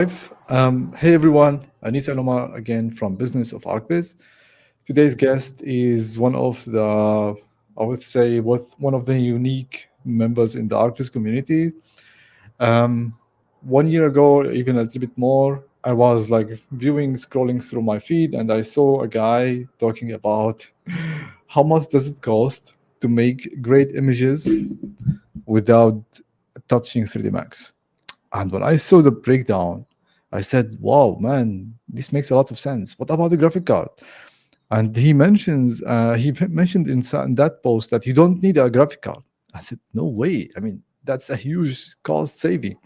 Hey everyone, Anis Alomar again from Business of Archviz. Today's guest is I would say, one of the unique members in the Archviz community. Um, 1 year ago, or even a little bit more, I was like scrolling through my feed, and I saw a guy talking about how much does it cost to make great images without touching 3D Max. And when I saw the breakdown, I said, wow, man, this makes a lot of sense. What about the graphic card? And he mentioned in that post that you don't need a graphic card. I said, no way. I mean, that's a huge cost saving.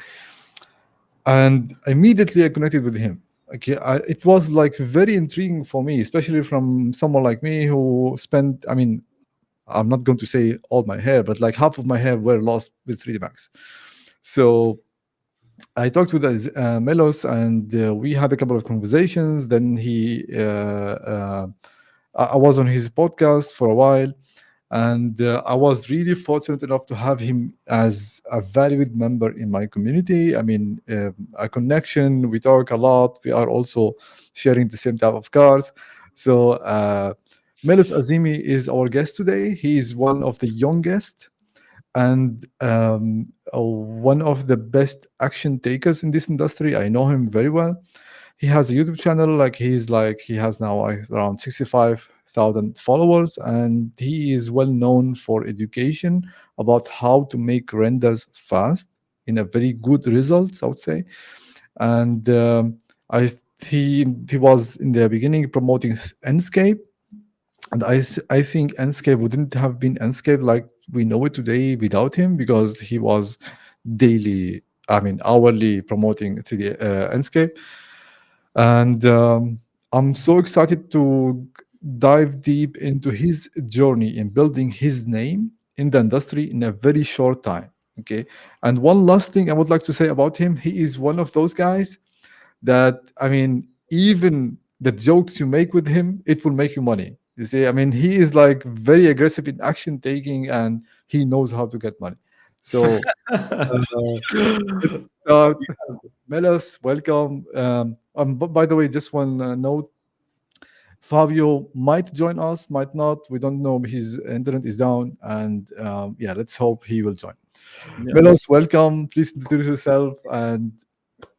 And immediately I connected with him. Okay, it was like very intriguing for me, especially from someone like me who spent, I mean, I'm not going to say all my hair, but like half of my hair were lost with 3D Max. So I talked with Melos, and we had a couple of conversations. Then I was on his podcast for a while, and I was really fortunate enough to have him as a valued member in my community. I mean, a connection. We talk a lot. We are also sharing the same type of cars. So, Melos Azemi is our guest today. He is one of the youngest and one of the best action takers in this industry. I know him very well. He has a YouTube channel, he has now around 65,000 followers, and he is well known for education about how to make renders fast in a very good results, I would say. And I he was in the beginning promoting Enscape, and I think Enscape wouldn't have been Enscape like we know it today without him, because he was daily, I mean, hourly promoting to the Enscape. And I'm so excited to dive deep into his journey in building his name in the industry in a very short time. Okay. And one last thing I would like to say about him, he is one of those guys that, I mean, even the jokes you make with him, it will make you money. You see, I mean, he is like very aggressive in action taking, and he knows how to get money. So let's start. Melos, welcome. By the way, just one note: Fabio might join us, might not. We don't know. His internet is down, and yeah, let's hope he will join. Yeah. Melos, welcome. Please introduce yourself, and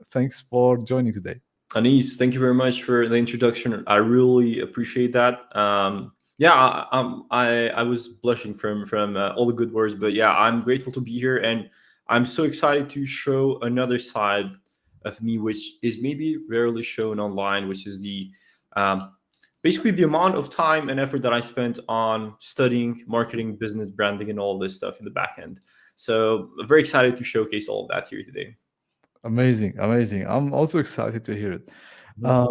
thanks for joining today. Anis, thank you very much for the introduction. I really appreciate that. Yeah, I was blushing from all the good words, but yeah, I'm grateful to be here, and I'm so excited to show another side of me, which is maybe rarely shown online, which is the um, basically the amount of time and effort that I spent on studying marketing, business, branding, and all this stuff in the back end. So I'm very excited to showcase all of that here today. Amazing, amazing. I'm also excited to hear it. Yeah.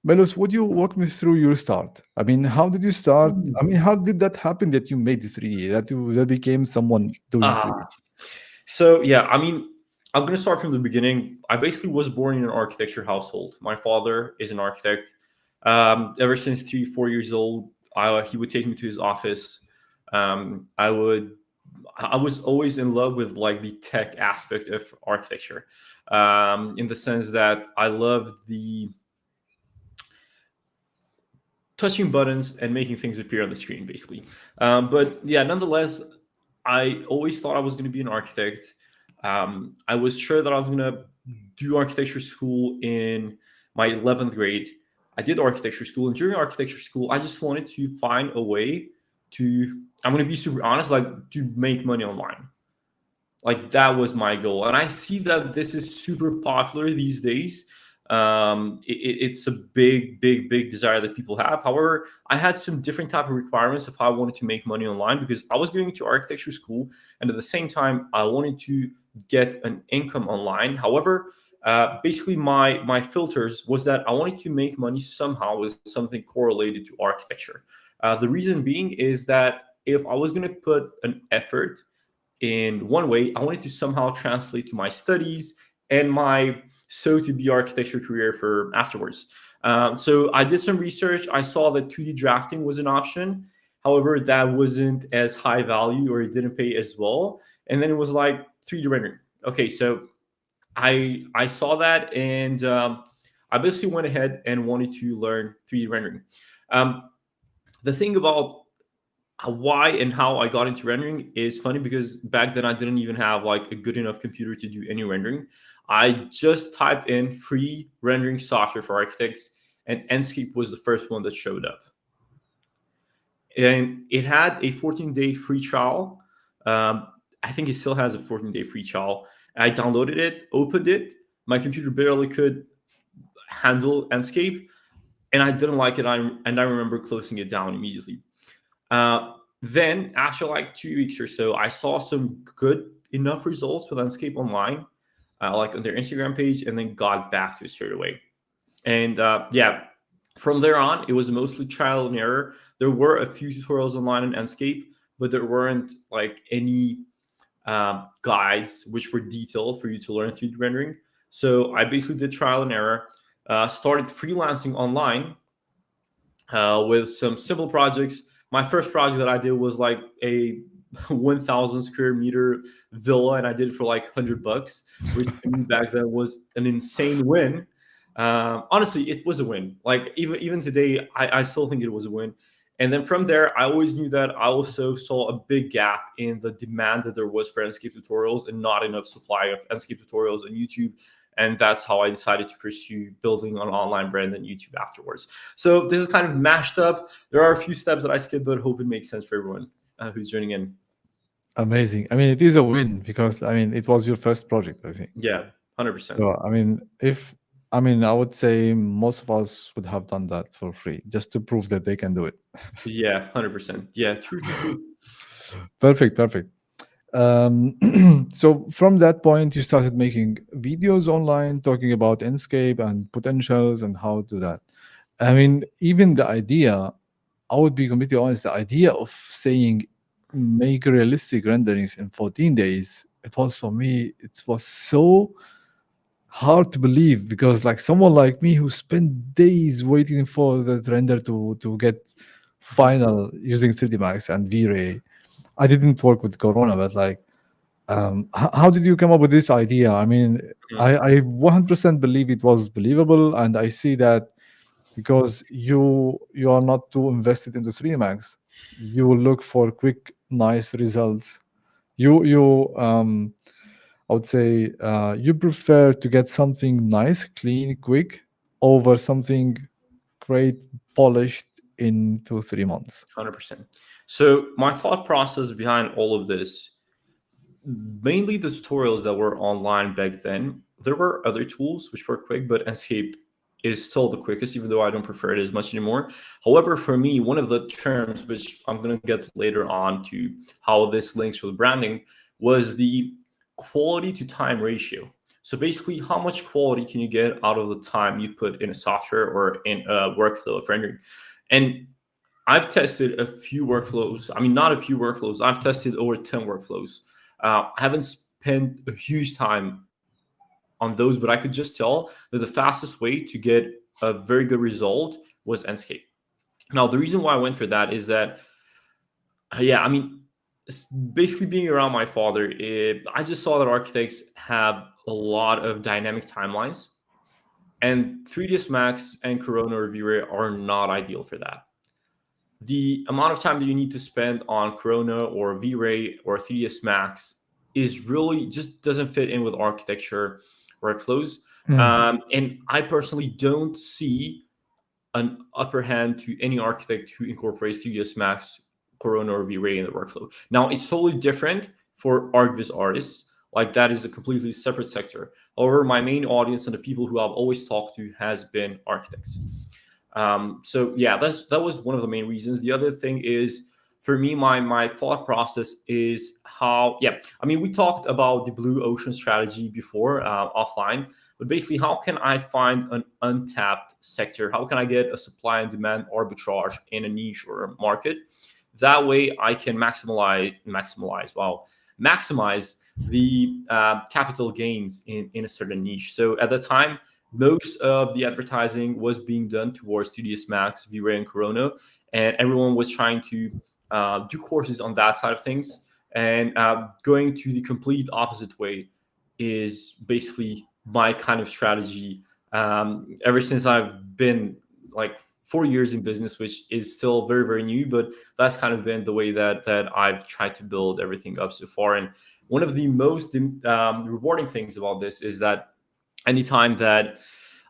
Melos, would you walk me through your start? I mean, how did you start? I mean, how did that happen that you made this 3D, that became someone doing 3D? Ah, so yeah, I mean, I'm gonna start from the beginning. I basically was born in an architecture household. My father is an architect. Ever since 3, 4 years old, he would take me to his office. I would. I was always in love with like the tech aspect of architecture, in the sense that I loved the touching buttons and making things appear on the screen, basically. But yeah, nonetheless, I always thought I was going to be an architect. I was sure that I was going to do architecture school in my 11th grade. I did architecture school, and during architecture school, I just wanted to find a way to, I'm going to be super honest, like to make money online. Like that was my goal, and I see that this is super popular these days. It's a big desire that people have. However, I had some different type of requirements of how I wanted to make money online, because I was going to architecture school, and at the same time I wanted to get an income online. However, basically my filters was that I wanted to make money somehow with something correlated to architecture. The reason being is that if I was going to put an effort in one way, I wanted to somehow translate to my studies and my so to be architecture career for afterwards. So I did some research. I saw that 2D drafting was an option. However, that wasn't as high value, or it didn't pay as well. And then it was like 3D rendering. Okay, so I saw that, and I basically went ahead and wanted to learn 3D rendering. Um, the thing about why and how I got into rendering is funny because back then I didn't even have like a good enough computer to do any rendering. I just typed in free rendering software for architects, and Enscape was the first one that showed up. And it had a 14-day free trial. Um, I think it still has a 14-day free trial. I downloaded it, opened it. My computer barely could handle Enscape, and I didn't like it. And I remember closing it down immediately. Uh, then, after like 2 weeks or so, I saw some good enough results with Enscape Online, like on their Instagram page, and then got back to it straight away. And yeah, from there on, it was mostly trial and error. There were a few tutorials online on Enscape, but there weren't like any guides which were detailed for you to learn 3D rendering. So I basically did trial and error, started freelancing online with some simple projects. My first project that I did was like a 1,000 square meter villa, and I did it for like $100, which to me back then was an insane win. Honestly, it was a win. Like even today, I still think it was a win. And then from there, I always knew that I also saw a big gap in the demand that there was for Enscape tutorials and not enough supply of Enscape tutorials on YouTube. And that's how I decided to pursue building an online brand on YouTube afterwards. So this is kind of mashed up. There are a few steps that I skipped, but hope it makes sense for everyone who's joining in. Amazing. I mean, it is a win because I mean, it was your first project, I think. Yeah, 100%. So, I mean, if I mean, I would say most of us would have done that for free just to prove that they can do it. Yeah, 100%. Yeah, true, true, true. Perfect, perfect. So from that point, you started making videos online talking about Enscape and potentials and how to do that. I mean, even the idea, I would be completely honest, the idea of saying make realistic renderings in 14 days, it was for me, it was so hard to believe because like someone like me who spent days waiting for that render to get Mhm. final using 3D Max and V-Ray. I didn't work with Corona, but like how did you come up with this idea? I mean, Mhm. I 100% believe it was believable, and I see that because you are not too invested into 3D Max, you will look for quick, nice results. You I would say you prefer to get something nice, clean, quick over something great, polished in 2 3 months. 100%. So my thought process behind all of this, mainly the tutorials that were online back then, there were other tools which were quick, but Enscape is still the quickest, even though I don't prefer it as much anymore. However, for me, one of the terms which I'm going to get later on to how this links with branding was the quality to time ratio. So basically, how much quality can you get out of the time you put in a software or in a workflow of rendering? And I've tested a few workflows. I mean, not a few workflows. I've tested over 10 workflows. I haven't spent a huge time on those, but I could just tell that the fastest way to get a very good result was Enscape. Now, the reason why I went for that is that, yeah, I mean, basically being around my father, I just saw that architects have a lot of dynamic timelines, and 3ds Max and Corona or V-Ray are not ideal for that. The amount of time that you need to spend on Corona or V-Ray or 3ds Max is really just doesn't fit in with architecture workflows. Mm. And I personally don't see an upper hand to any architect who incorporates 3ds Max, Corona, or V-Ray in the workflow. Now, it's totally different for Archviz artists. Like that is a completely separate sector. However, my main audience and the people who I've always talked to has been architects. So yeah, that was one of the main reasons. The other thing is for me, my thought process is how, yeah, I mean, we talked about the blue ocean strategy before offline, but basically, how can I find an untapped sector? How can I get a supply and demand arbitrage in a niche or a market? That way, I can maximize the capital gains in a certain niche. So at the time, most of the advertising was being done towards 2ds Max, V-Ray, and Corona, and everyone was trying to do courses on that side of things. And going to the complete opposite way is basically my kind of strategy. Ever since I've been like 4 years in business, which is still very very new, but that's kind of been the way that I've tried to build everything up so far. And one of the most rewarding things about this is that anytime that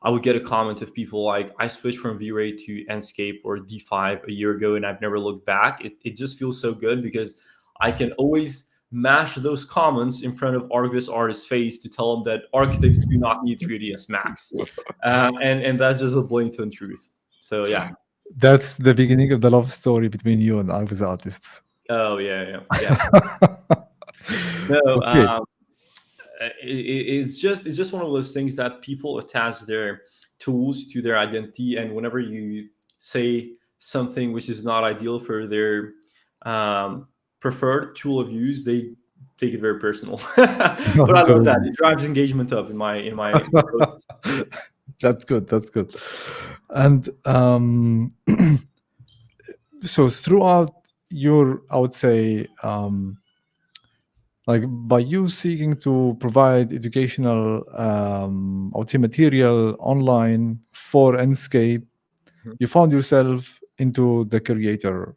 I would get a comment of people like, I switched from V-Ray to Enscape or D5 a year ago and I've never looked back, it just feels so good because I can always mash those comments in front of Archviz artist's face to tell them that architects do not need 3ds Max. And that's just a blatant truth. So yeah. That's the beginning of the love story between you and I was artists. Oh yeah. No, Okay. it's just one of those things that people attach their tools to their identity, and whenever you say something which is not ideal for their um, preferred tool of use, they take it very personal. But I love that. Absolutely. It drives engagement up in my process. That's good. That's good. And so throughout your, I would say, like by you seeking to provide educational I would say material online for Enscape, Mhm, you found yourself into the creator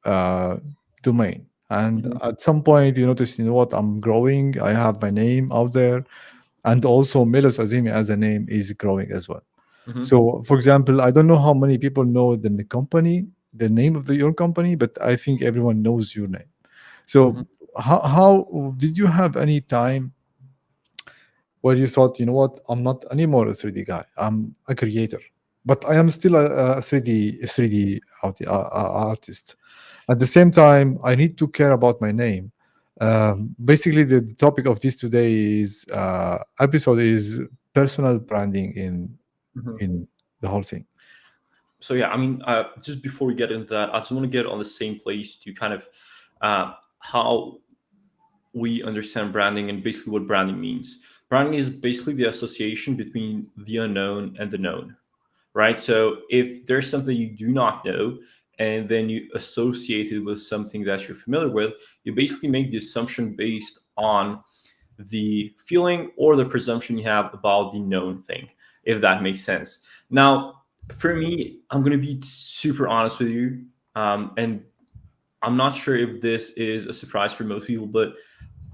uh, domain. And mhm, at some point, you notice, you know what, I'm growing. I have my name out there. And also, Melos Azemi as a name is growing as well. mhm, So, for example, I don't know how many people know the company, the name of your company, but I think everyone knows your name. So, mhm, how did you have any time where you thought, you know what, I'm not anymore a 3D guy. I'm a creator, but I am still a 3D artist. At the same time, I need to care about my name. Basically, the topic of this today is episode is personal branding mhm. in the whole thing. So yeah, I mean, just before we get into that, I just want to get on the same place to kind of how we understand branding and basically what branding means. Branding is basically the association between the unknown and the known, right? So if there's something you do not know and then you associate it with something that you're familiar with, you basically make the assumption based on the feeling or the presumption you have about the known thing, if that makes sense. Now, for me, I'm going to be super honest with you. And I'm not sure if this is a surprise for most people, but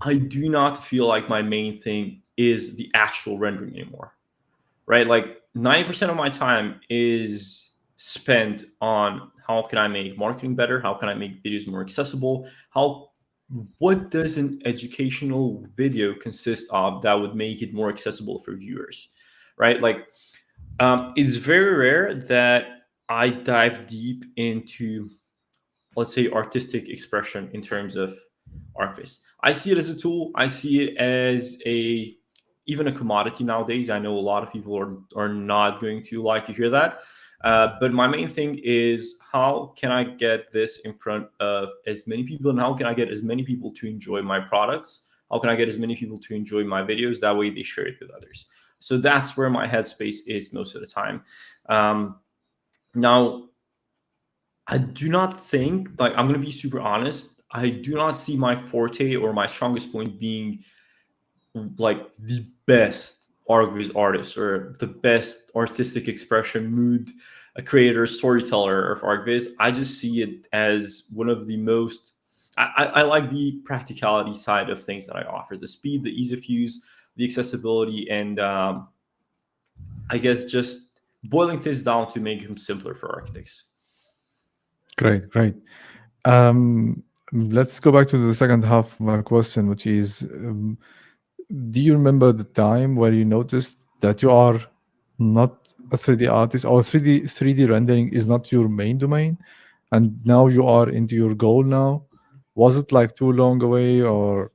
I do not feel like my main thing is the actual rendering anymore, right? Like 90% of my time is spent on how can I make marketing better? How can I make videos more accessible? What does an educational video consist of that would make it more accessible for viewers, right? Like, it's very rare that I dive deep into, let's say, artistic expression in terms of Archviz. I see it as a tool. I see it as a even a commodity nowadays. I know a lot of people are not going to like to hear that. But my main thing is how can I get this in front of as many people, and how can I get as many people to enjoy my products? How can I get as many people to enjoy my videos? That way they share it with others. So that's where my headspace is most of the time. Um, Now, I do not think, like, I'm going to be super honest. I do not see my forte or my strongest point being like the best Archviz artist or the best artistic expression, mood, a creator, storyteller of Archviz. I just see it as one of the most. I like the practicality side of things that I offer: the speed, the ease of use, the accessibility, and I guess just boiling things down to make them simpler for architects. Great, great. Let's go back to the second half of my question, which is, do you remember the time where you noticed that you are not a 3D artist, or 3D rendering is not your main domain, and now you are into your goal now? Was it like too long away or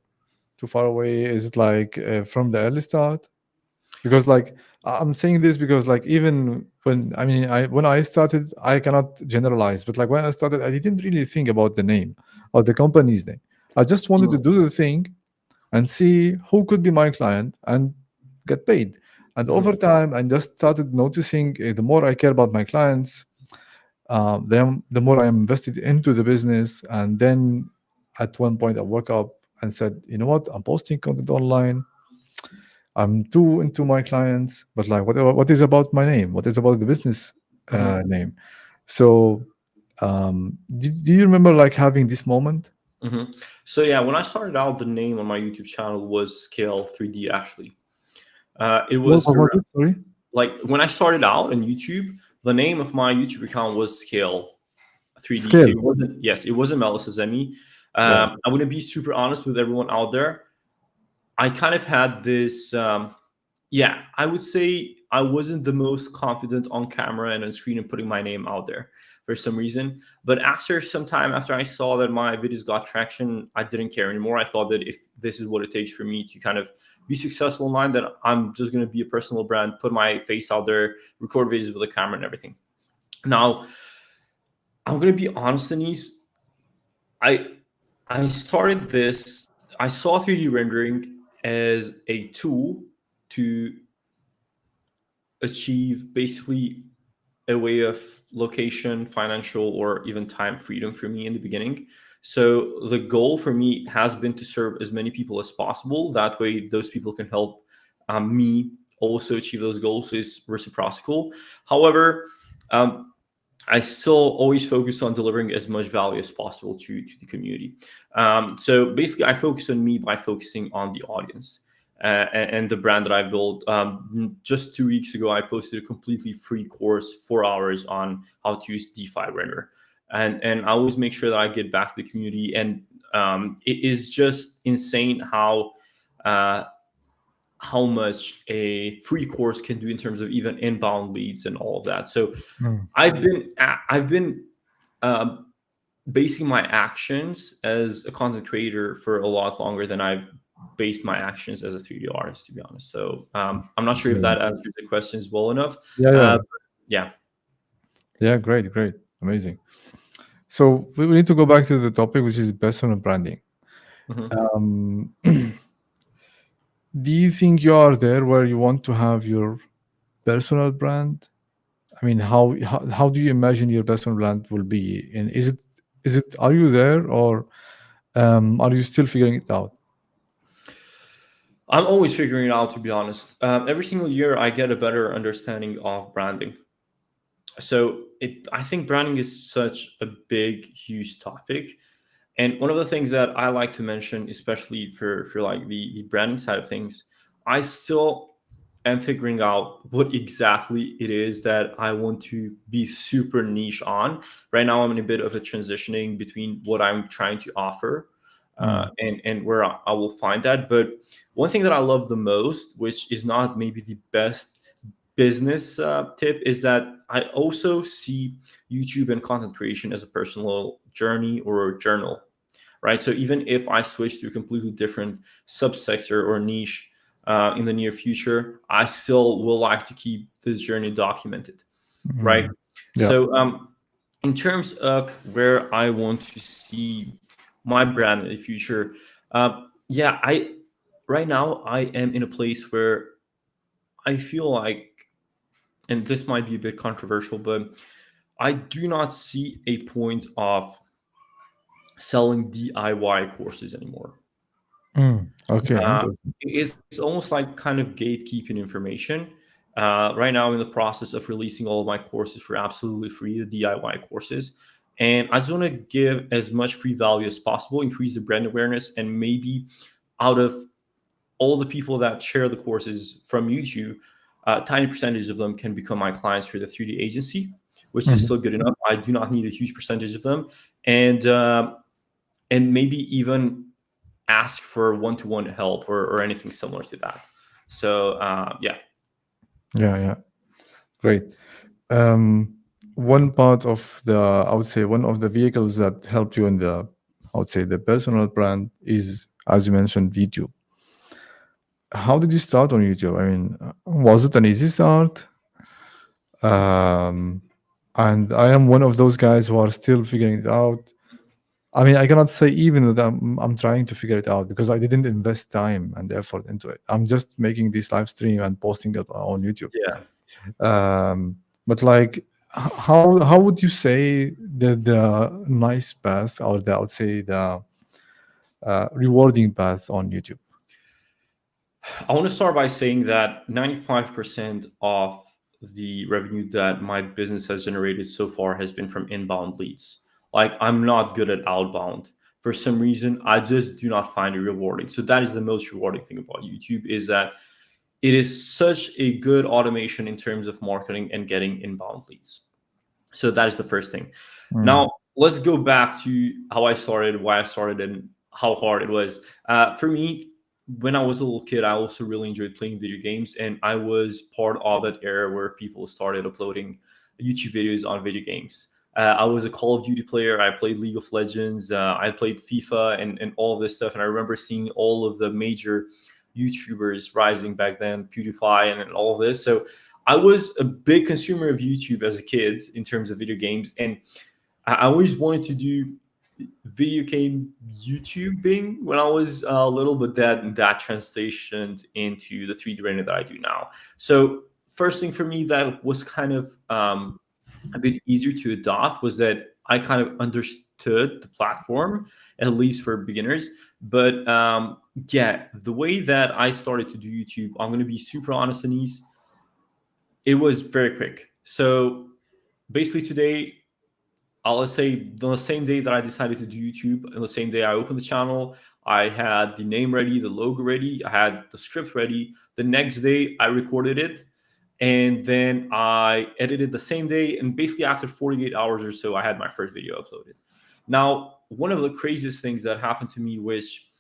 too far away? Is it like from the early start? Because like I'm saying this because like even when I mean I when I started, I cannot generalize, but like when I started, I didn't really think about the name or the company's name. I just wanted to Mhm, do the thing and see who could be my client and get paid. And over mhm, time, I just started noticing the more I care about my clients, the more I am invested into the business. And then at one point, I woke up and said, you know what? I'm posting content online. I'm too into my clients, but like, what is about my name? What is about the business Hmm. name? So, do you remember like having this moment? Hmm. So yeah, when I started out, the name on my YouTube channel was Scale 3D. Actually, it was What was it? Sorry, like when I started out on YouTube, the name of my YouTube account was Scale 3D. So scale. it wasn't, yes, it wasn't Melos Azemi. Yeah. I'm gonna be super honest with everyone out there. I kind of had this. Yeah, I would say I wasn't the most confident on camera and on screen and putting my name out there for some reason. But after some time, after I saw that my videos got traction, I didn't care anymore. I thought that if this is what it takes for me to kind of be successful online, then I'm just going to be a personal brand, put my face out there, record videos with a camera and everything. Now, I'm going to be honest, Denise. I I started this. I saw 3D rendering as a tool to achieve basically a way of location, financial, or even time freedom for me in the beginning. So the goal for me has been to serve as many people as possible. That way, those people can help me also achieve those goals. So it's reciprocal. However, um, I still always focus on delivering as much value as possible to the community. So basically, I focus on me by focusing on the audience and the brand that I built. Just 2 weeks ago, I posted a completely free course, 4 hours on how to use DeFi Render. And I always make sure that I get back to the community. And it is just insane uh, how much a free course can do in terms of even inbound leads and all of that. So Mm. I've been um, basing my actions as a content creator for a lot longer than I've based my actions as a 3D artist, to be honest. So I'm not sure if Yeah, that answers the questions well enough. yeah, yeah, But yeah. yeah. Great, great, amazing. So we need to go back to the topic, which is personal branding. Mhm. Um, do you think you are there where you want to have your personal brand? I mean, how do you imagine your personal brand will be? And is it are you there, or are you still figuring it out? I'm always figuring it out, to be honest. Every single year, I get a better understanding of branding. So I think branding is such a big, huge topic. And one of the things that I like to mention, especially for like the branding side of things, I still am figuring out what exactly it is that I want to be super niche on. Right now, I'm in a bit of a transitioning between what I'm trying to offer Mm, and where I will find that. But one thing that I love the most, which is not maybe the best business tip, is that I also see YouTube and content creation as a personal journey or a journal, right? So even if I switch to a completely different subsector or niche in the near future, I still will like to keep this journey documented, right? mm. Yeah. So in terms of where I want to see my brand in the future, yeah, I right now I am in a place where I feel like, and this might be a bit controversial, but I do not see a point of selling DIY courses anymore. Mm. Okay. Uh, Interesting. it's almost like kind of gatekeeping information. Right now, I'm in the process of releasing all of my courses for absolutely free, the DIY courses. And I just want to give as much free value as possible, increase the brand awareness, and maybe out of all the people that share the courses from YouTube, tiny percentage of them can become my clients for the 3D agency, which is Mhm. still good enough. I do not need a huge percentage of them, and maybe even ask for one-to-one help or anything similar to that. So yeah. Yeah. Yeah. Great. Um, one part of the, I would say, one of the vehicles that helped you in the, I would say, the personal brand is, as you mentioned, YouTube. How did you start on YouTube? I mean, was it an easy start? Um, and I am one of those guys who are still figuring it out. I mean, I cannot say even that I'm trying to figure it out because I didn't invest time and effort into it. I'm just making this live stream and posting it on YouTube. Yeah. But like, how would you say the nice path, or the, I would say, the rewarding path on YouTube? I want to start by saying that 95% of the revenue that my business has generated so far has been from inbound leads. Like, I'm not good at outbound. For some reason, I just do not find it rewarding. So that is the most rewarding thing about YouTube, is that it is such a good automation in terms of marketing and getting inbound leads. So that is the first thing. Mm. Now, let's go back to how I started, why I started, and how hard it was. For me, when I was a little kid, I also really enjoyed playing video games, and I was part of that era where people started uploading YouTube videos on video games. I was a Call of Duty player. I played League of Legends. I played FIFA and all of this stuff. And I remember seeing all of the major YouTubers rising back then, PewDiePie and all of this. So I was a big consumer of YouTube as a kid in terms of video games, and I always wanted to do video game YouTubing when I was little, but that translationed into the 3D rendering that I do now. So first thing for me that was kind of a bit easier to adopt was that I kind of understood the platform, at least for beginners. But yeah, the way that I started to do YouTube, I'm going to be super honest, Anise, it was very quick. So basically today, let's say the same day that I decided to do YouTube, and the same day I opened the channel, I had the name ready, the logo ready, I had the script ready. The next day I recorded it, and then I edited the same day, and basically after 48 hours or so I had my first video uploaded. Now, one of the craziest things that happened to me, which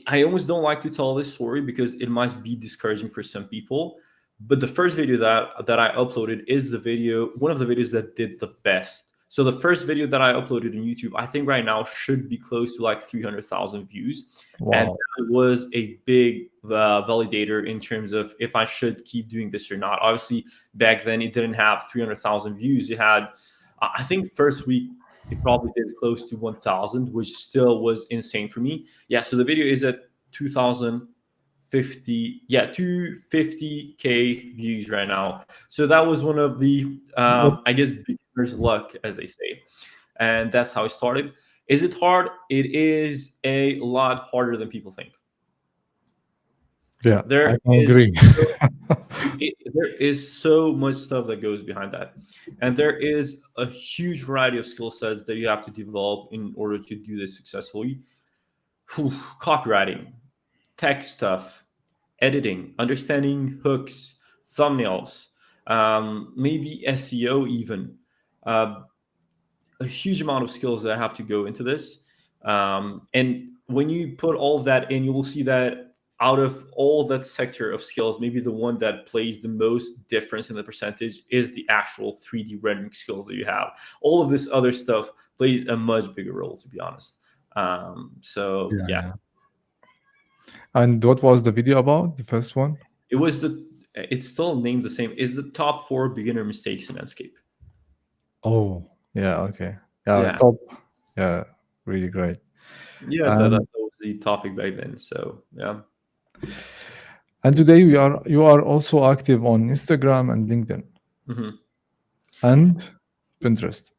I almost don't like to tell this story because it might be discouraging for some people. But the first video that I uploaded is the video, one of the videos that did the best. So the first video that I uploaded on YouTube, I think right now should be close to like 300,000 views, and Wow. that was a big validator in terms of if I should keep doing this or not. Obviously, back then it didn't have 300,000 views. It had, I think, first week it probably did close to 1,000, which still was insane for me. Yeah, so the video is at 2,050, yeah, 250K views right now. So that was one of the, What? I guess, beginner's luck, as they say. And that's how it started. Is it hard? It is a lot harder than people think. Yeah, There I can is agree. there is so much stuff that goes behind that, and there is a huge variety of skill sets that you have to develop in order to do this successfully. Whew, copywriting, tech stuff, editing, understanding hooks, thumbnails, maybe SEO even. Uh, a huge amount of skills that have to go into this. And when you put all of that in, you will see that out of all that sector of skills, maybe the one that plays the most difference in the percentage is the actual 3D rendering skills that you have. All of this other stuff plays a much bigger role, to be honest. So Yeah, yeah, yeah. And what was the video about? The first one? it was it's still named the same. It's the top 4 beginner mistakes in Enscape. Oh, yeah, okay. Yeah, Yeah, top. Yeah, really great. yeah, that And was the topic back then. So yeah. and today you are also active on Instagram and LinkedIn Mhm. and Pinterest.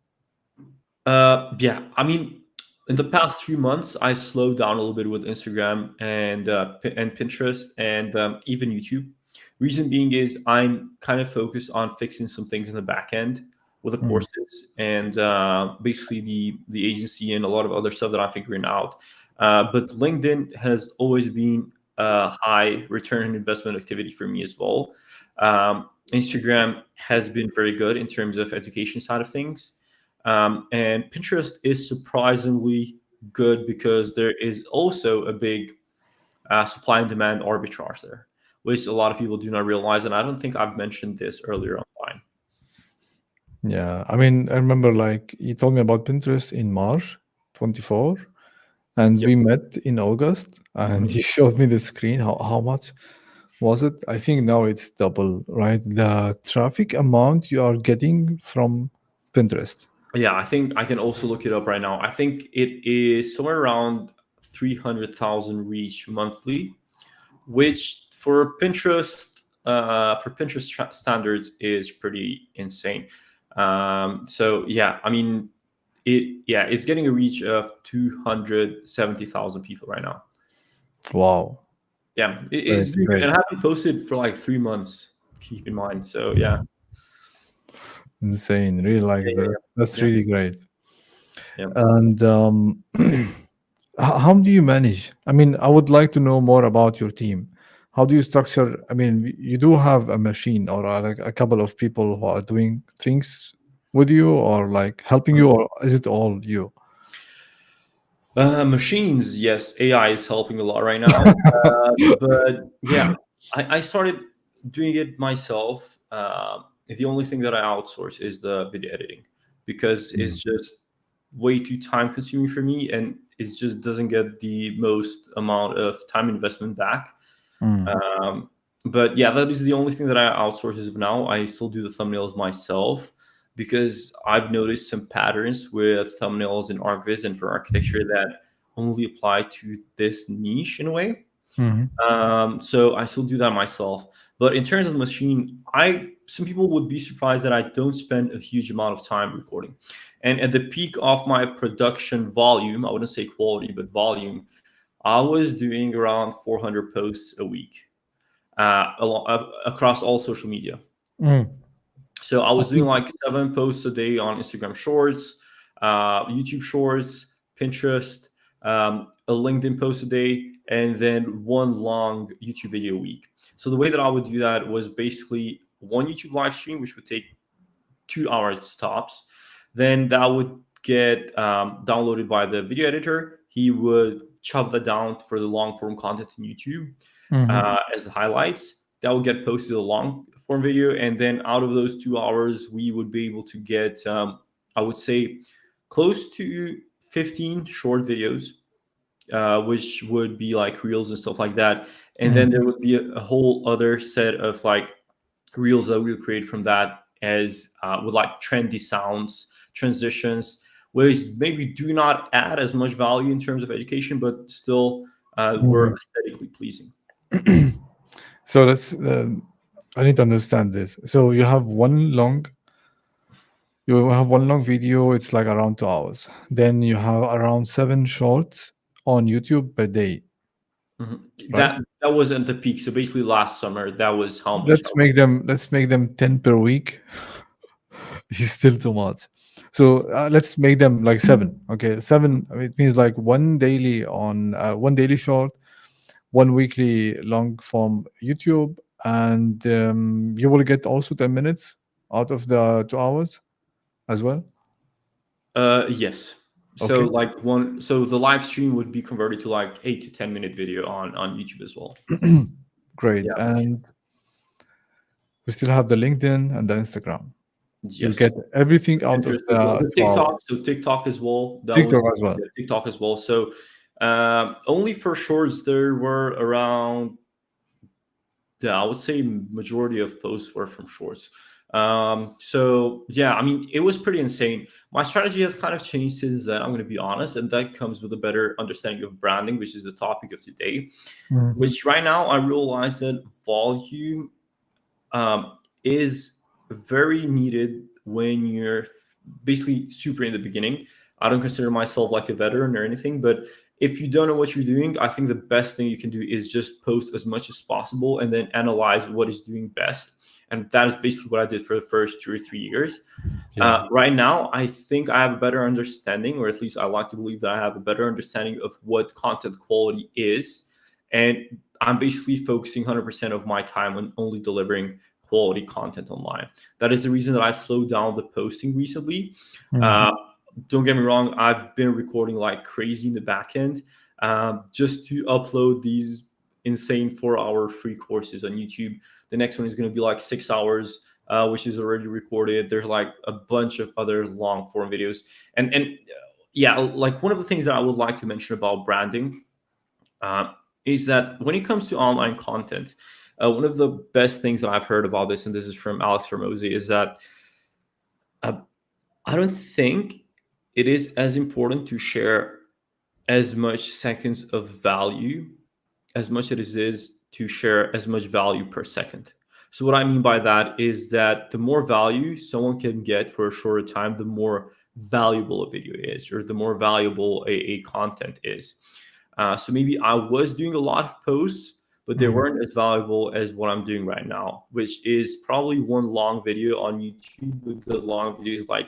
Yeah, I mean, in the past 3 months, I slowed down a little bit with Instagram and Pinterest and even YouTube. Reason being is I'm kind of focused on fixing some things in the back end with the Mm. courses and basically the agency and a lot of other stuff that I'm figuring out. But LinkedIn has always been a high return on investment activity for me as well. Instagram has been very good in terms of education side of things. And Pinterest is surprisingly good because there is also a big supply and demand arbitrage there, which a lot of people do not realize. And I don't think I've mentioned this earlier online. Yeah, I mean, I remember like you told me about Pinterest in March 24, and Yep. we met in August, and Mhm. you showed me the screen. How much was it? I think now it's double, right? The traffic amount you are getting from Pinterest. Yeah, I think I can also look it up right now. I think it is somewhere around 300,000 reach monthly, which for Pinterest standards is pretty insane. So yeah, I mean, it's getting a reach of 270,000 people right now. Wow. Yeah, Great, it's doing good. great, And I haven't posted for like 3 months. Keep in mind. So yeah, insane. Really like yeah, that. That's yeah, really great. yeah. And how do you manage? I mean, I would like to know more about your team. How do you structure? I mean, you do have a machine or like a couple of people who are doing things with you or like helping yeah. you, or is it all you? Machines, yes, AI is helping a lot right now. But yeah, I started doing it myself. The only thing that I outsource is the video editing because Mm, it's just way too time consuming for me and it just doesn't get the most amount of time investment back. mm, Um, but yeah, that is the only thing that I outsource as of now. I still do the thumbnails myself because I've noticed some patterns with thumbnails in Archviz and for architecture that only apply to this niche in a way. mhm, So I still do that myself. But in terms of the machine, I some people would be surprised that I don't spend a huge amount of time recording. And at the peak of my production volume, I wouldn't say quality, but volume, I was doing around 400 posts a week across all social media. mm. So I I was doing think. like 7 posts a day on Instagram Shorts, YouTube Shorts, Pinterest, a LinkedIn post a day, and then one long YouTube video a week. So the way that I would do that was basically one YouTube live stream, which would take 2 hours tops. Then that would get downloaded by the video editor. He would chop that down for the long form content on YouTube Mhm, as highlights. That would get posted a long form video, and then out of those 2 hours, we would be able to get, I would say, close to 15 short videos, which would be like reels and stuff like that. And then mhm, there would be a whole other set of like reels that we would create from that as with like trendy sounds, transitions, which maybe do not add as much value in terms of education, but still were mhm. aesthetically pleasing. So let's. I need to understand this. So you have one long video. It's like around 2 hours. Then you have around seven shorts on YouTube per day, Mhm. right? That was at the peak. So basically, last summer, that was how much I was. Let's make them 10 per week. It's still too much. So let's make them like seven. Okay, seven. I mean, it means like one daily short, one weekly long form YouTube, and you will get also 10 minutes out of the 2 hours as well. Yes. So Okay, like one, so the live stream would be converted to like 8 to 10 minute video on YouTube as well. great. Yeah. And we still have the LinkedIn and the Instagram. You Yes. get everything out of Pinterest as well. the The 2 hours. TikTok, so TikTok as well. That was TikTok as well. yeah, TikTok as well. So only for shorts there were around, yeah, I would say majority of posts were from shorts. So yeah, I mean it was pretty insane. My strategy has kind of changed since then. I'm going to be honest, and that comes with a better understanding of branding, which is the topic of today. Mhm. Which right now I realize that volume is very needed when you're basically super in the beginning. I don't consider myself like a veteran or anything, but if you don't know what you're doing, I think the best thing you can do is just post as much as possible and then analyze what is doing best. And that is basically what I did for the first 2 or 3 years. Yeah. Right now, I think I have a better understanding, or at least I like to believe that I have a better understanding of what content quality is. And I'm basically focusing 100% of my time on only delivering quality content online. That is the reason that I've slowed down the posting recently. Mhm. Uh, don't get me wrong, I've been recording like crazy in the back end just to upload these insane 4 hour free courses on YouTube. The next one is going to be like 6 hours, which is already recorded. There's like a bunch of other long form videos. And yeah, like one of the things that I would like to mention about branding uh, is that when it comes to online content, one of the best things that I've heard about this, and this is from Alex Ramosi, is that uh, I don't think it is as important to share as much seconds of value as much as it is to share as much value per second. So what I mean by that is that the more value someone can get for a shorter time, the more valuable a video is, or the more valuable a content is. So maybe I was doing a lot of posts, but they Mm. weren't as valuable as what I'm doing right now, which is probably one long video on YouTube. With the long videos like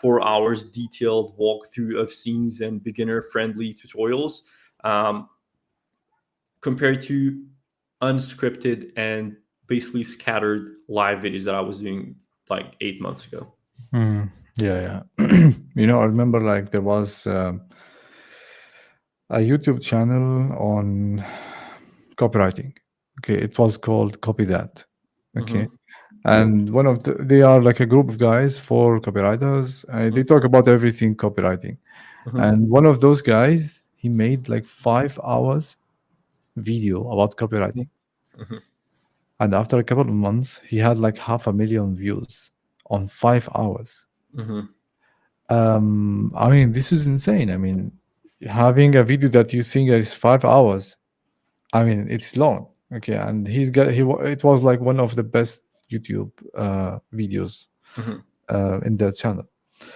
4 hours detailed walkthrough of scenes and beginner friendly tutorials, um, compared to unscripted and basically scattered live videos that I was doing like 8 months ago. Mm. Yeah, yeah. I remember like there was a YouTube channel on copywriting. Okay, it was called Copy That. Okay, Hmm. and they are like a group of guys, four copywriters. They talk about everything copywriting. Hmm. And one of those guys, he made like 5 hours video about copywriting. Hmm. And after a couple of months, he had like 500,000 views on 5 hours. Hmm. I mean, this is insane. I mean, having a video that you think is 5 hours, I mean, it's long. Okay, and it was like one of the best YouTube videos Hmm. in that channel.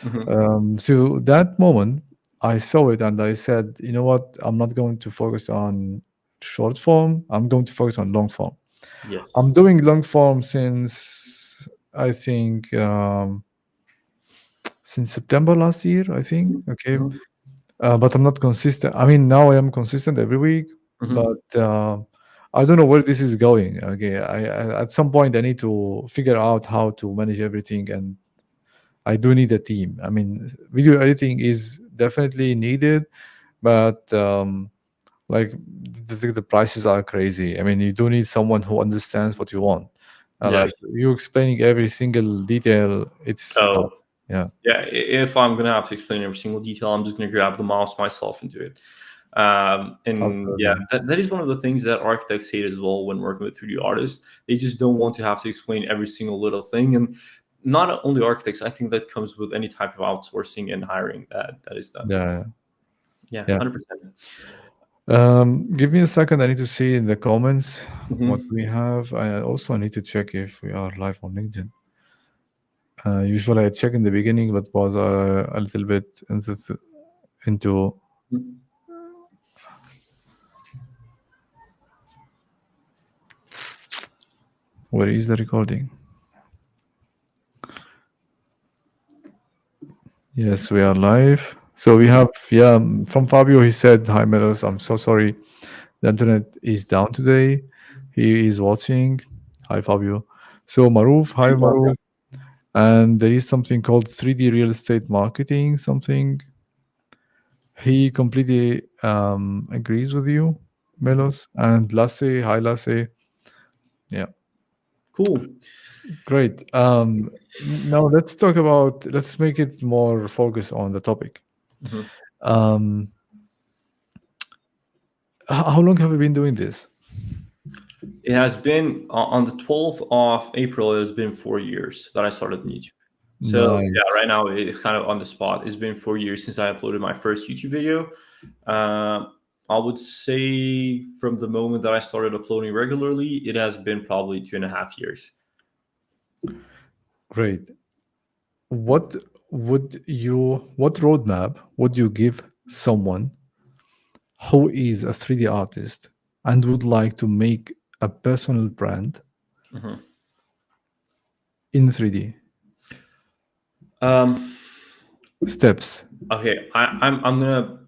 Hmm. So that moment, I saw it and I said, you know what? I'm not going to focus on short form. I'm going to focus on long form. Yes. I'm doing long form since I think since September last year. I think okay, Hmm. but I'm not consistent. I mean, now I am consistent every week, Hmm. but I don't know where this is going. Okay, at some point I need to figure out how to manage everything, and I do need a team. I mean, video editing is definitely needed, but like the prices are crazy. I mean, you do need someone who understands what you want. Yes. Like you explaining every single detail, it's tough. Oh, Yeah, yeah. If I'm gonna have to explain every single detail, I'm just gonna grab the mouse myself and do it. And yeah, absolutely. that is one of the things that architects hate as well when working with 3D artists. They just don't want to have to explain every single little thing. And not only architects, I think that comes with any type of outsourcing and hiring that is done. Yeah, Yeah, yeah. 100%. Give me a second. I need to see in the comments what Hmm. we have. I also need to check if we are live on LinkedIn. Usually I check in the beginning, but was a little bit into where is the recording? Yes, we are live. So we have, yeah, from Fabio, he said, hi, Melos. I'm so sorry. The internet is down today. He is watching. Hi, Fabio. So Maruf, hi, Hey, Fabio. Maruf. And there is something called 3D real estate marketing, something. He completely agrees with you, Melos. And Lasse, hi, Lasse. Yeah, Cool. great. Now let's make it more focus on the topic. Mhm. Um, how long have you been doing this? It has been on the 12th of April. It has been 4 years that I started on YouTube. So yeah, Nice. right now it's kind of on the spot. It's been 4 years since I uploaded my first YouTube video. Uh, I would say from the moment that I started uploading regularly, it has been probably 2.5 years. Great. What what roadmap would you give someone who is a 3D artist and would like to make a personal brand Mhm. in 3D? Um, Steps. okay, I'm gonna.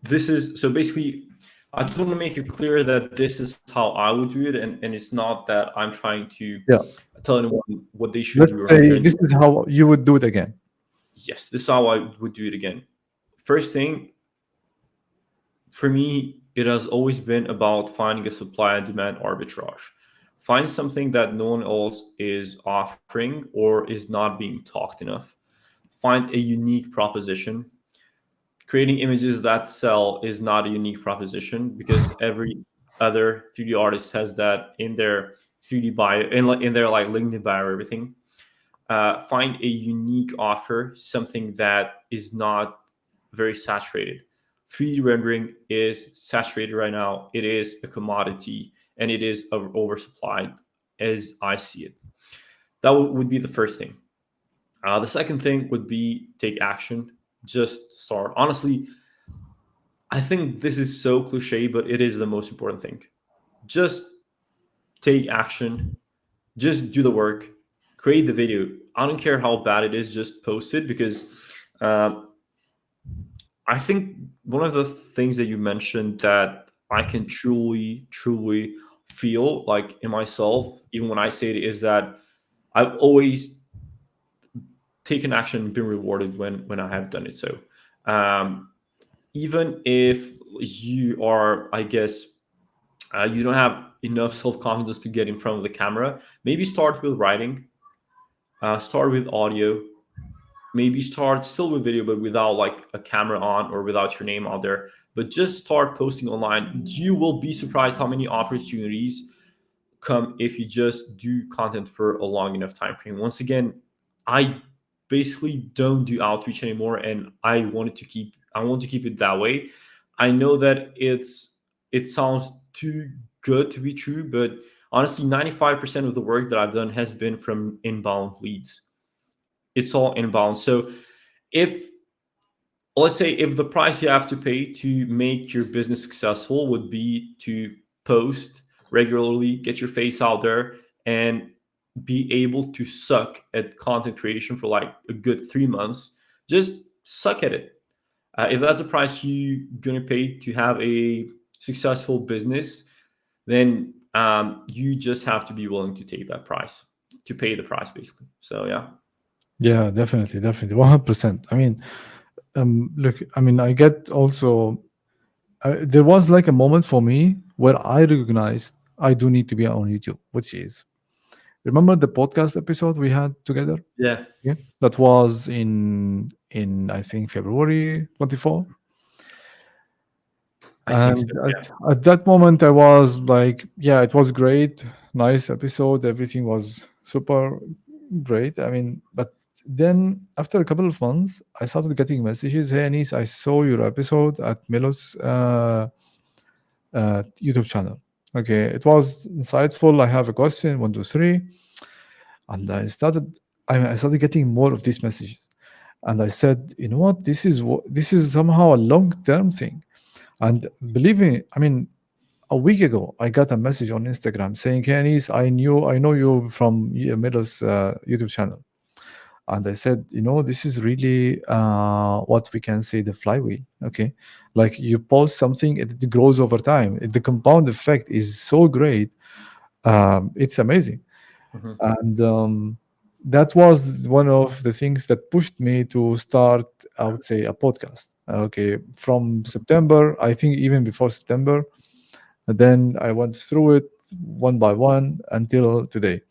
This is so basically. I just want to make it clear that this is how I would do it, and it's not that I'm trying to Yeah. tell anyone what they should do Let's or say shouldn't this do. is how you would do it again. Yes, this is how I would do it again. First thing, for me, it has always been about finding a supply and demand arbitrage. Find something that no one else is offering or is not being talked enough. Find a unique proposition. Creating images that sell is not a unique proposition because every other 3D artist has that in their 3D bio, in their like LinkedIn bio or everything. Find a unique offer, something that is not very saturated. 3D rendering is saturated right now. It is a commodity and it is oversupplied as I see it. That would be the first thing. The second thing would be take action. Just start. Honestly, I think this is so cliche, but it is the most important thing. just take action, just do the work, create the video. I don't care how bad it is, just post it, because uh, I think one of the things that you mentioned that I can truly feel like in myself, even when I say it, is that I've always taken action and been rewarded when I have done it. So um, even if you are, I guess, you don't have enough self confidence to get in front of the camera, maybe start with writing, start with audio, maybe start still with video but without like a camera on or without your name out there, but just start posting online. You will be surprised how many opportunities come if you just do content for a long enough time frame. Once again, I basically don't do outreach anymore, and I want to keep it that way. I know that it sounds too good to be true, but honestly 95% of the work that I've done has been from inbound leads. It's all inbound. So if, let's say, if the price you have to pay to make your business successful would be to post regularly, get your face out there, and be able to suck at content creation for like a good 3 months, just suck at it. If that's the price you're gonna pay to have a successful business, then you just have to be willing to take that price, to pay the price, basically. So yeah. Yeah, definitely, definitely, 100%. I mean, look, I mean, I get also. There was like a moment for me where I recognized I do need to be on YouTube, which is, remember the podcast episode we had together? Yeah, Yeah, that was in I think February 24. I think so. And at that moment, I was like, yeah, it was great, nice episode. Everything was super great. I mean, but then after a couple of months, I started getting messages. Hey, Anis, I saw your episode at Melos YouTube channel. Okay, it was insightful. I have a question, one, two, three, and I started getting more of these messages, and I said, you know what, this is somehow a long term thing. And believe me, I mean, a week ago, I got a message on Instagram saying, "Hey, Anis, I know you from Meadows YouTube channel." And I said, you know, this is really what we can say the flywheel. Okay, like you post something, it grows over time. The compound effect is so great. It's amazing. Mhm. And that was one of the things that pushed me to start, I would say, a podcast. Okay, from September, I think even before September, and then I went through it one by one until today.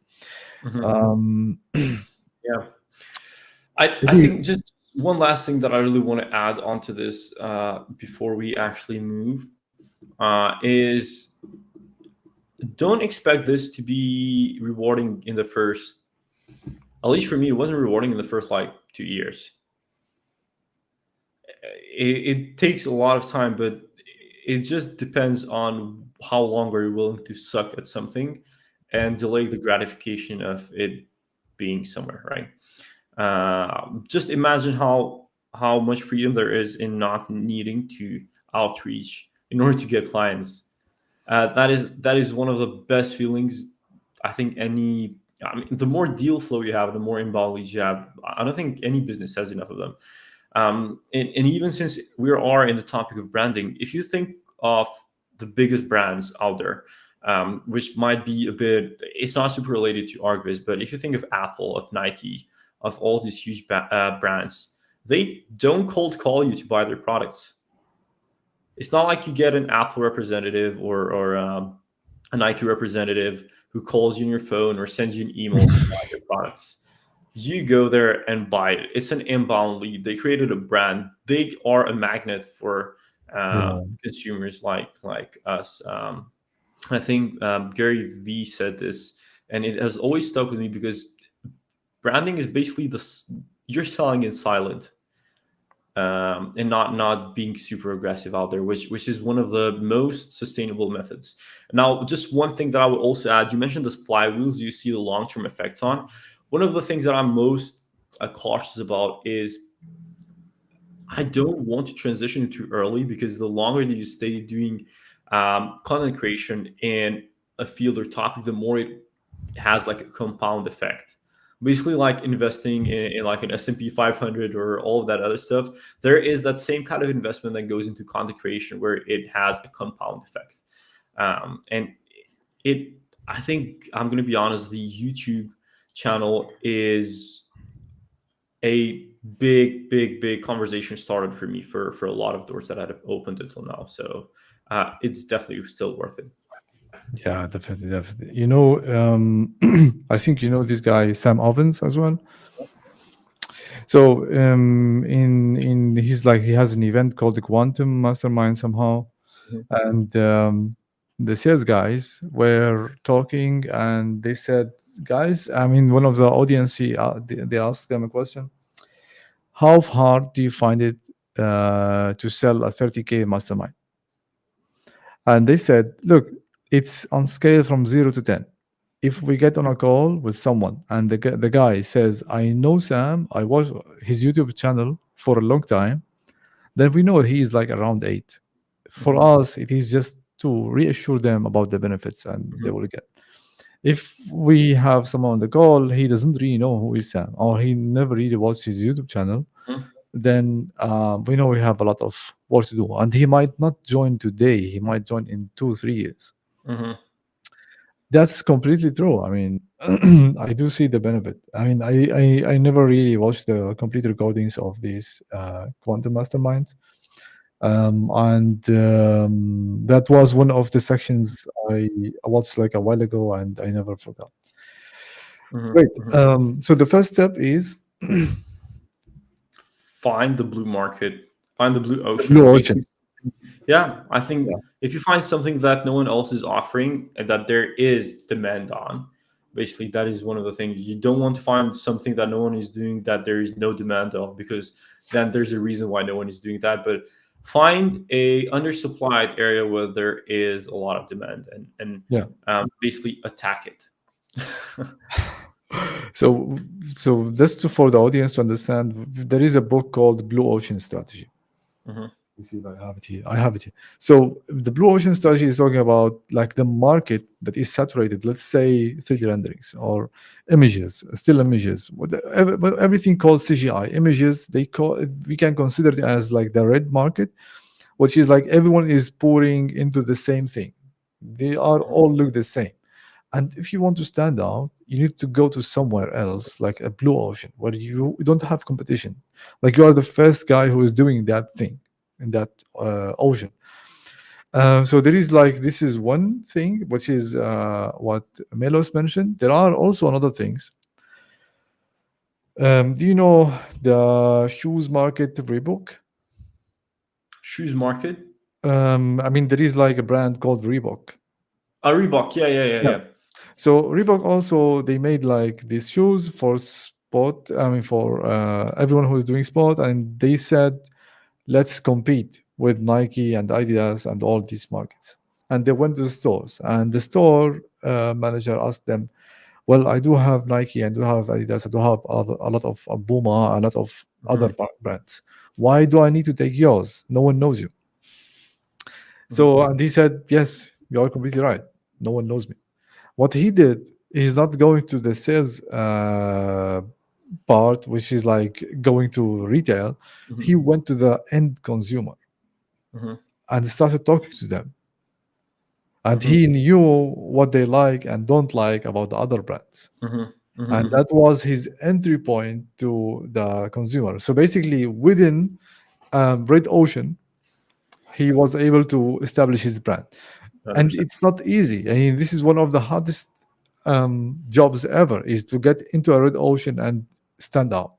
Mhm. Um, Yeah. I maybe, think just one last thing that I really want to add onto this before we actually move is don't expect this to be rewarding in the first, at least for me, it wasn't rewarding in the first like 2 years. It takes a lot of time, but it just depends on how long are you willing to suck at something and delay the gratification of it being somewhere, right? Just imagine how much freedom there is in not needing to outreach in order to get clients. That is one of the best feelings. I think any. I mean, the more deal flow you have, the more inbound leads you have. I don't think any business has enough of them. And even since we are in the topic of branding, if you think of the biggest brands out there, which might be a bit, it's not super related to Archviz, but if you think of Apple, of Nike, of all these huge brands, they don't cold call you to buy their products. It's not like you get an Apple representative or a Nike representative who calls you on your phone or sends you an email to buy their products. You go there and buy it. It's an inbound lead. They created a brand. They are a magnet for yeah, consumers like us. I think Gary V said this, and it has always stuck with me because branding is basically you're selling in silent, and not being super aggressive out there, which is one of the most sustainable methods. Now, just one thing that I would also add: you mentioned the flywheels. You see the long term effects on. One of the things that I'm most cautious about is I don't want to transition too early, because the longer that you stay doing content creation in a field or topic, the more it has like a compound effect. Basically, like investing in like an S&P 500 or all of that other stuff, there is that same kind of investment that goes into content creation where it has a compound effect. And it, I think I'm going to be honest, the YouTube channel is a big conversation started for me for a lot of doors that I've opened until now. So it's definitely still worth it. Yeah, definitely, definitely. I think you know this guy Sam Ovens as well. So in he's like he has an event called the Quantum Mastermind somehow, Mhm. and the sales guys were talking, and they said, guys, I mean, one of the audience, they asked them a question: how hard do you find it to sell a 30K mastermind? And they said, look, it's on scale from 0 to 10. If we get on a call with someone and the guy says, I know Sam, I watch his YouTube channel for a long time, then we know he is like around 8. For Mhm. us, it is just to reassure them about the benefits and they Mhm. will get. If we have someone on the call, he doesn't really know who is Sam or he never really watched his YouTube channel, Mhm. then we know we have a lot of work to do. And he might not join today, he might join in 2, 3 years. Mhm. That's completely true. I mean, I do see the benefit. I mean, I never really watched the complete recordings of these quantum masterminds. And that was one of the sections I watched like a while ago and I never forgot. Mhm. Great. Mhm. So the first step is the Find the blue market, find the blue blue ocean. ocean. Basically, yeah, I think Yeah. if you find something that no one else is offering and that there is demand on, basically that is one of the things. You don't want to find something that no one is doing that there is no demand of, because then there's a reason why no one is doing that. But find a undersupplied area where there is a lot of demand, Yeah. basically attack it. So, so just for the audience to understand, there is a book called Blue Ocean Strategy. Mhm. You see if I have it here. I have it here. So the blue ocean strategy is talking about like the market that is saturated. Let's say 3D renderings or images, still images, everything called CGI images. They call it, we can consider it as like the red market, which is like everyone is pouring into the same thing. They are all look the same. And if you want to stand out, you need to go to somewhere else, like a blue ocean, where you don't have competition. Like you are the first guy who is doing that thing in that ocean. So there is like this is one thing, which is what Melos mentioned. There are also another things. Do you know the shoes market Reebok? Shoes market. I mean, there is like a brand called Reebok. Reebok. Yeah, yeah, yeah, Yeah. yeah. So Reebok also they made like these shoes for sport. I mean for everyone who is doing sport, and they said let's compete with Nike and Adidas and all these markets. And they went to the stores, and the store manager asked them, "Well, I do have Nike, I do have Adidas, I do have a lot of Puma, a lot of other Mhm. brands. Why do I need to take yours? No one knows you." Mhm. So and he said, "Yes, you are completely right. No one knows me." What he did, he's not going to the sales part, which is like going to retail. He Mhm. went to the end consumer Mhm. and started talking to them. And Mhm. he knew what they like and don't like about the other brands. Mhm. Mhm. And Mhm. that was his entry point to the consumer. So basically, within Red Ocean, he was able to establish his brand. And 100%. it's not easy. I mean, this is one of the hardest jobs ever is to get into a red ocean and stand out.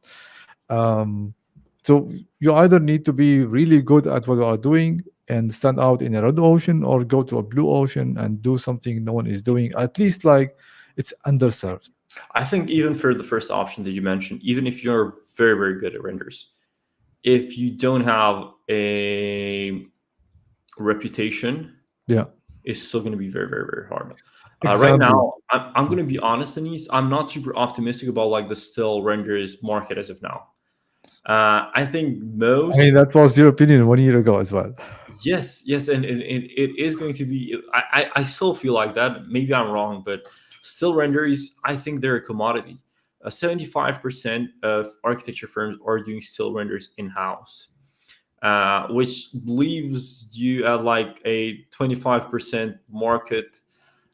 Um, so you either need to be really good at what you are doing and stand out in a red ocean, or go to a blue ocean and do something no one is doing. At least like it's underserved. I think even for the first option that you mentioned, even if you're very, very good at renders, if you don't have a reputation, Yeah, it's still going to be very, very, very hard. Right exactly. now, I'm going to be honest, Denise. I'm not super optimistic about like the still renders market as of now. I think I mean, most. that was your opinion 1 year ago as well. Yes, yes, and it is going to be. I still feel like that. Maybe I'm wrong, but still renders. I think they're a commodity. 75% of architecture firms are doing still renders in house, which leaves you at like a 25% market,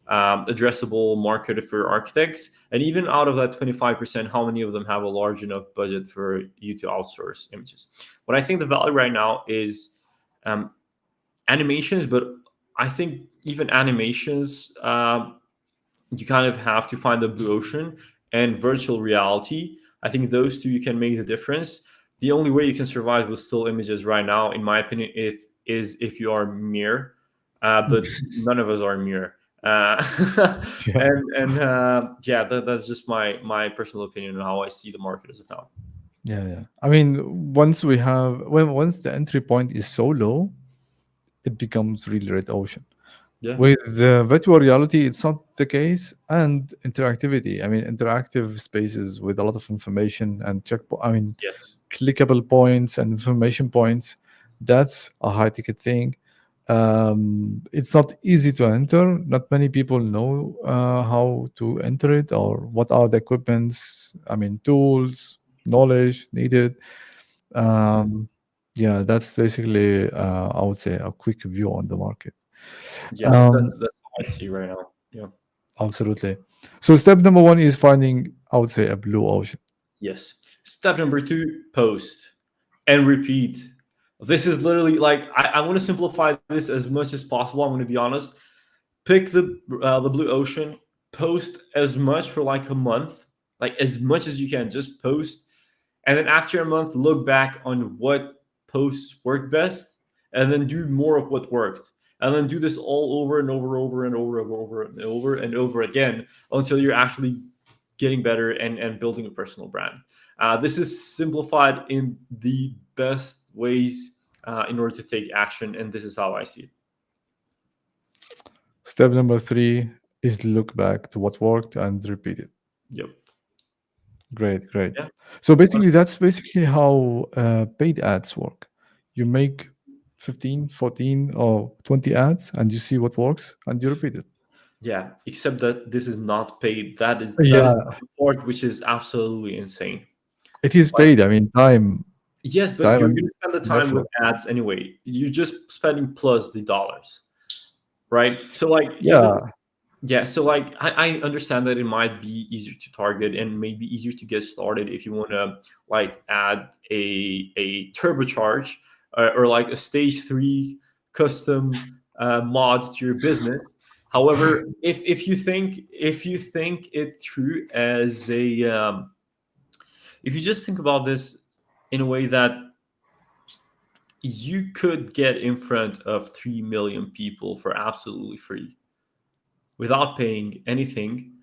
addressable market for architects. And even out of that 25%, how many of them have a large enough budget for you to outsource images? What I think the value right now is um, animations, but I think even animations, you kind of have to find the blue ocean and virtual reality. I think those two you can make the difference. The only way you can survive with still images right now, in my opinion, if you are Mir, but none of us are Mir. Yeah, And yeah, that's just my personal opinion on how I see the market as of now. yeah, yeah. I mean, once the entry point is so low, it becomes really red ocean. Yeah. With virtual reality, it's not the case, and interactivity. I mean, interactive spaces with a lot of information and I mean, Yes. clickable points and information points. That's a high ticket thing. It's not easy to enter. Not many people know how to enter it or what are the equipments. I mean, tools, knowledge needed. Um, yeah, that's basically, I would say, a quick view on the market. Yes, Um, that's how I see right now. Yeah. Absolutely. So step number one is finding, I would say, a blue ocean. Yes. Step number two, post and repeat. This is literally like I want to simplify this as much as possible. I'm going to be honest. Pick the blue ocean, post as much for like a month, like as much as you can. Just post, and then after a month, look back on what posts worked best, and then do more of what worked, and then do this all over and over and over again until you're actually getting better and building a personal brand. This is simplified in the best ways in order to take action, and this is how I see it. Step number three is look back to what worked and repeat it. Yep. Great, great. Yeah. So basically, that's basically how paid ads work. You make 15, 14, or 20 ads and you see what works and you repeat it. Yeah. Except that this is not paid. That is Yeah, the part which is absolutely insane. it is Like, paid. I mean, yes, but time you're and going to spend the time with effort. ads anyway. You're just spending plus the dollars, right? So like even Yeah, yeah, so like I understand that it might be easier to target and maybe easier to get started if you want to like add a turbocharge or like a stage three custom mod to your business. However, if you think it through as a if you just think about this in a way that you could get in front of 3 million people for absolutely free without paying anything.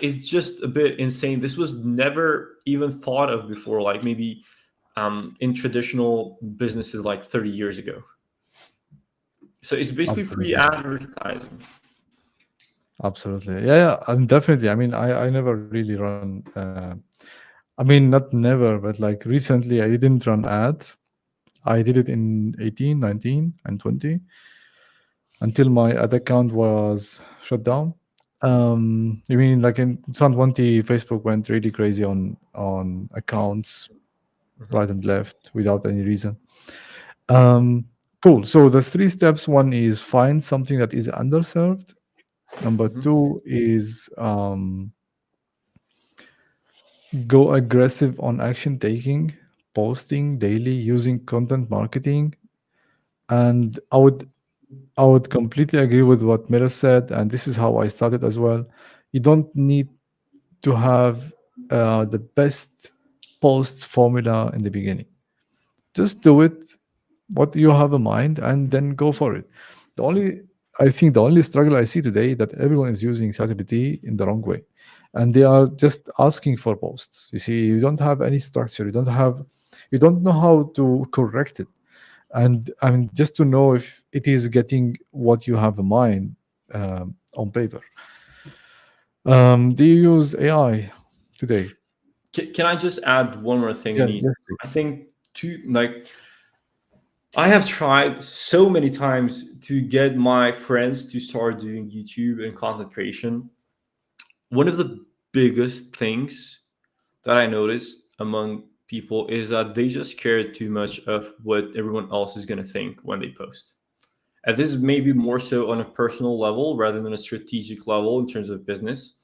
It's just a bit insane. This was never even thought of before, like maybe in traditional businesses like 30 years ago. So it's basically free absolutely. advertising. Absolutely. Yeah, yeah, and definitely. I mean, I never really run. I mean, not never, but like recently, I didn't run ads. I did it in 18, 19, and 20 until my ad account was shut down. You mean like in 2020, Facebook went really crazy on accounts Mhm, right and left without any reason. Um, cool. So the three steps. One is find something that is underserved. Number mhm, two is go aggressive on action taking, posting daily, using content marketing. And I would completely agree with what Mira said, and this is how I started as well. You don't need to have the best post formula in the beginning. Just do it, what you have in mind, and then go for it. The only I think the only struggle I see today that everyone is using ChatGPT in the wrong way, and they are just asking for posts. You see, you don't have any structure. You don't know how to correct it, and I mean just to know if it is getting what you have in mind on paper. Do you use AI today? Can I just add one more thing, Yeah, Nice? yes. I think to like I have tried so many times to get my friends to start doing YouTube and content creation. One of the biggest things that I noticed among people is that they just care too much of what everyone else is going to think when they post. And this is maybe more so on a personal level rather than a strategic level in terms of business.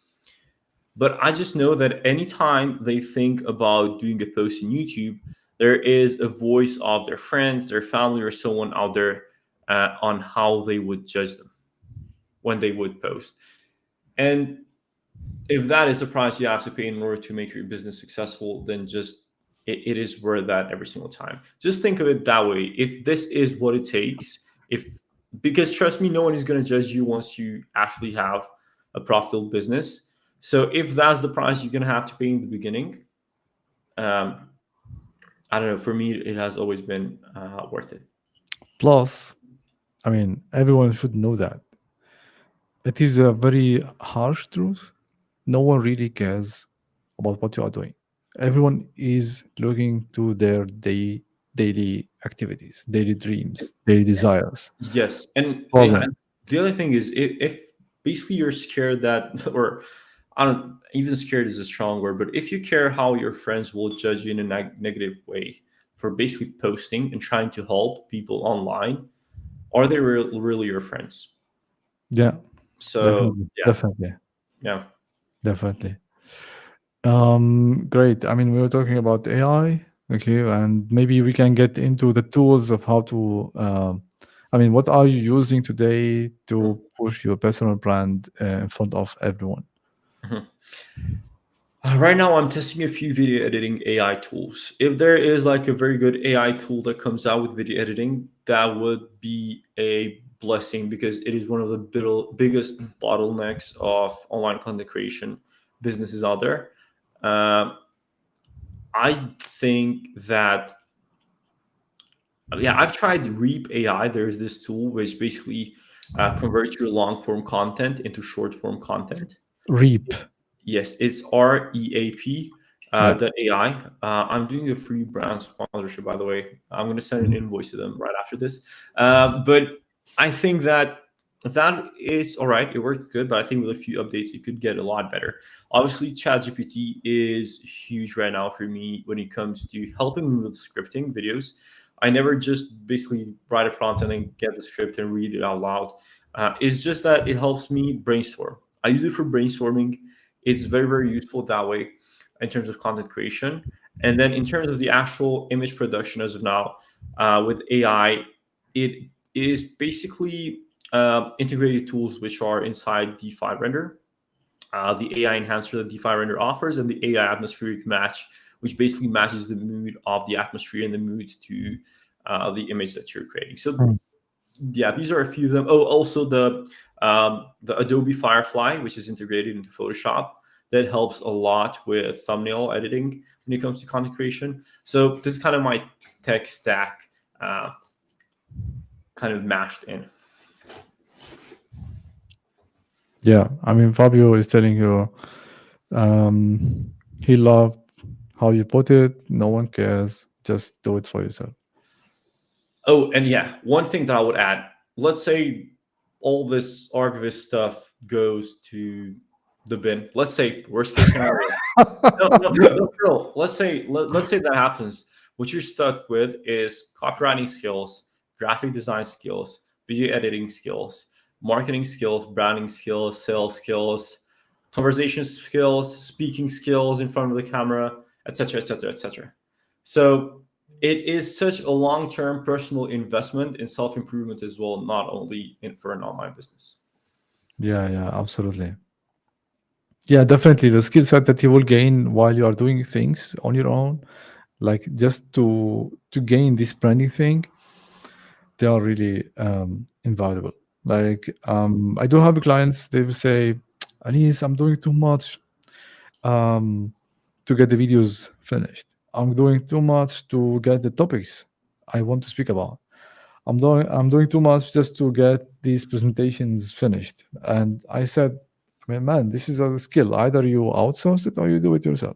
But I just know that anytime they think about doing a post in YouTube, there is a voice of their friends, their family, or someone out there on how they would judge them when they would post. And if that is the price you have to pay in order to make your business successful, then just it is worth that every single time. Just think of it that way. If this is what it takes, if because trust me, no one is going to judge you once you actually have a profitable business. So if that's the price you're going to have to pay in the beginning, um, I don't know. For me, it has always been worth it. Plus, I mean, everyone should know that it is a very harsh truth. No one really cares about what you are doing. Everyone is looking to their daily activities, daily dreams, daily desires. Yes, and yeah, Problem. and the other thing is if basically you're scared that, or I don't even scared is a strong word, but if you care how your friends will judge you in a negative way for basically posting and trying to help people online, are they really your friends? Yeah, So definitely, yeah, definitely, yeah. definitely. Great. I mean, we were talking about AI, okay, and maybe we can get into the tools of how to. I mean, what are you using today to push your personal brand in front of everyone? Mhm. Right now, I'm testing a few video editing AI tools. If there is like a very good AI tool that comes out with video editing, that would be a blessing because it is one of the biggest bottlenecks of online content creation businesses out there. Um, I think that, yeah, I've tried Reap AI. There's this tool which basically converts your long form content into short form content. Reap. Yes, it's REAP Yeah. dot AI. I'm doing a free brand sponsorship, by the way. I'm going to send an Mhm. invoice to them right after this. But I think that that is all right. It worked good, but I think with a few updates, it could get a lot better. Obviously, ChatGPT is huge right now for me when it comes to helping me with scripting videos. I never just basically write a prompt and then get the script and read it out loud. It's just that it helps me brainstorm. I use it for brainstorming. It's very useful that way in terms of content creation. And then in terms of the actual image production as of now, with AI, it is basically integrated tools which are inside DeFi render, the AI enhancer that DeFi render offers, and the AI atmospheric match, which basically matches the mood of the atmosphere and the mood to the image that you're creating. So Mm. yeah, these are a few of them. Oh, also the Adobe Firefly, which is integrated into Photoshop, that helps a lot with thumbnail editing when it comes to content creation. So this is kind of my tech stack, uh, kind of mashed in. Yeah. I mean, Fabio is telling you he loved how you put it. No one cares. Just do it for yourself. Oh, and yeah, one thing that I would add: let's say all this Archviz stuff goes to the bin. Let's say worst case scenario. No, Phil. Let's say that happens. What you're stuck with is copywriting skills, graphic design skills, video editing skills, marketing skills, branding skills, sales skills, conversation skills, speaking skills in front of the camera, etc., etc., etc. So it is such a long-term personal investment in self-improvement as well, not only in for an online business. Yeah, yeah, absolutely. Yeah, definitely. The skill set that you will gain while you are doing things on your own, like just to gain this branding thing, they are really invaluable. Like I do have clients. They will say, "Anis, I'm doing too much um, to get the videos finished. I'm doing too much to get the topics I want to speak about. I'm doing too much just to get these presentations finished." And I said, I mean, man, this is a skill. Either you outsource it or you do it yourself.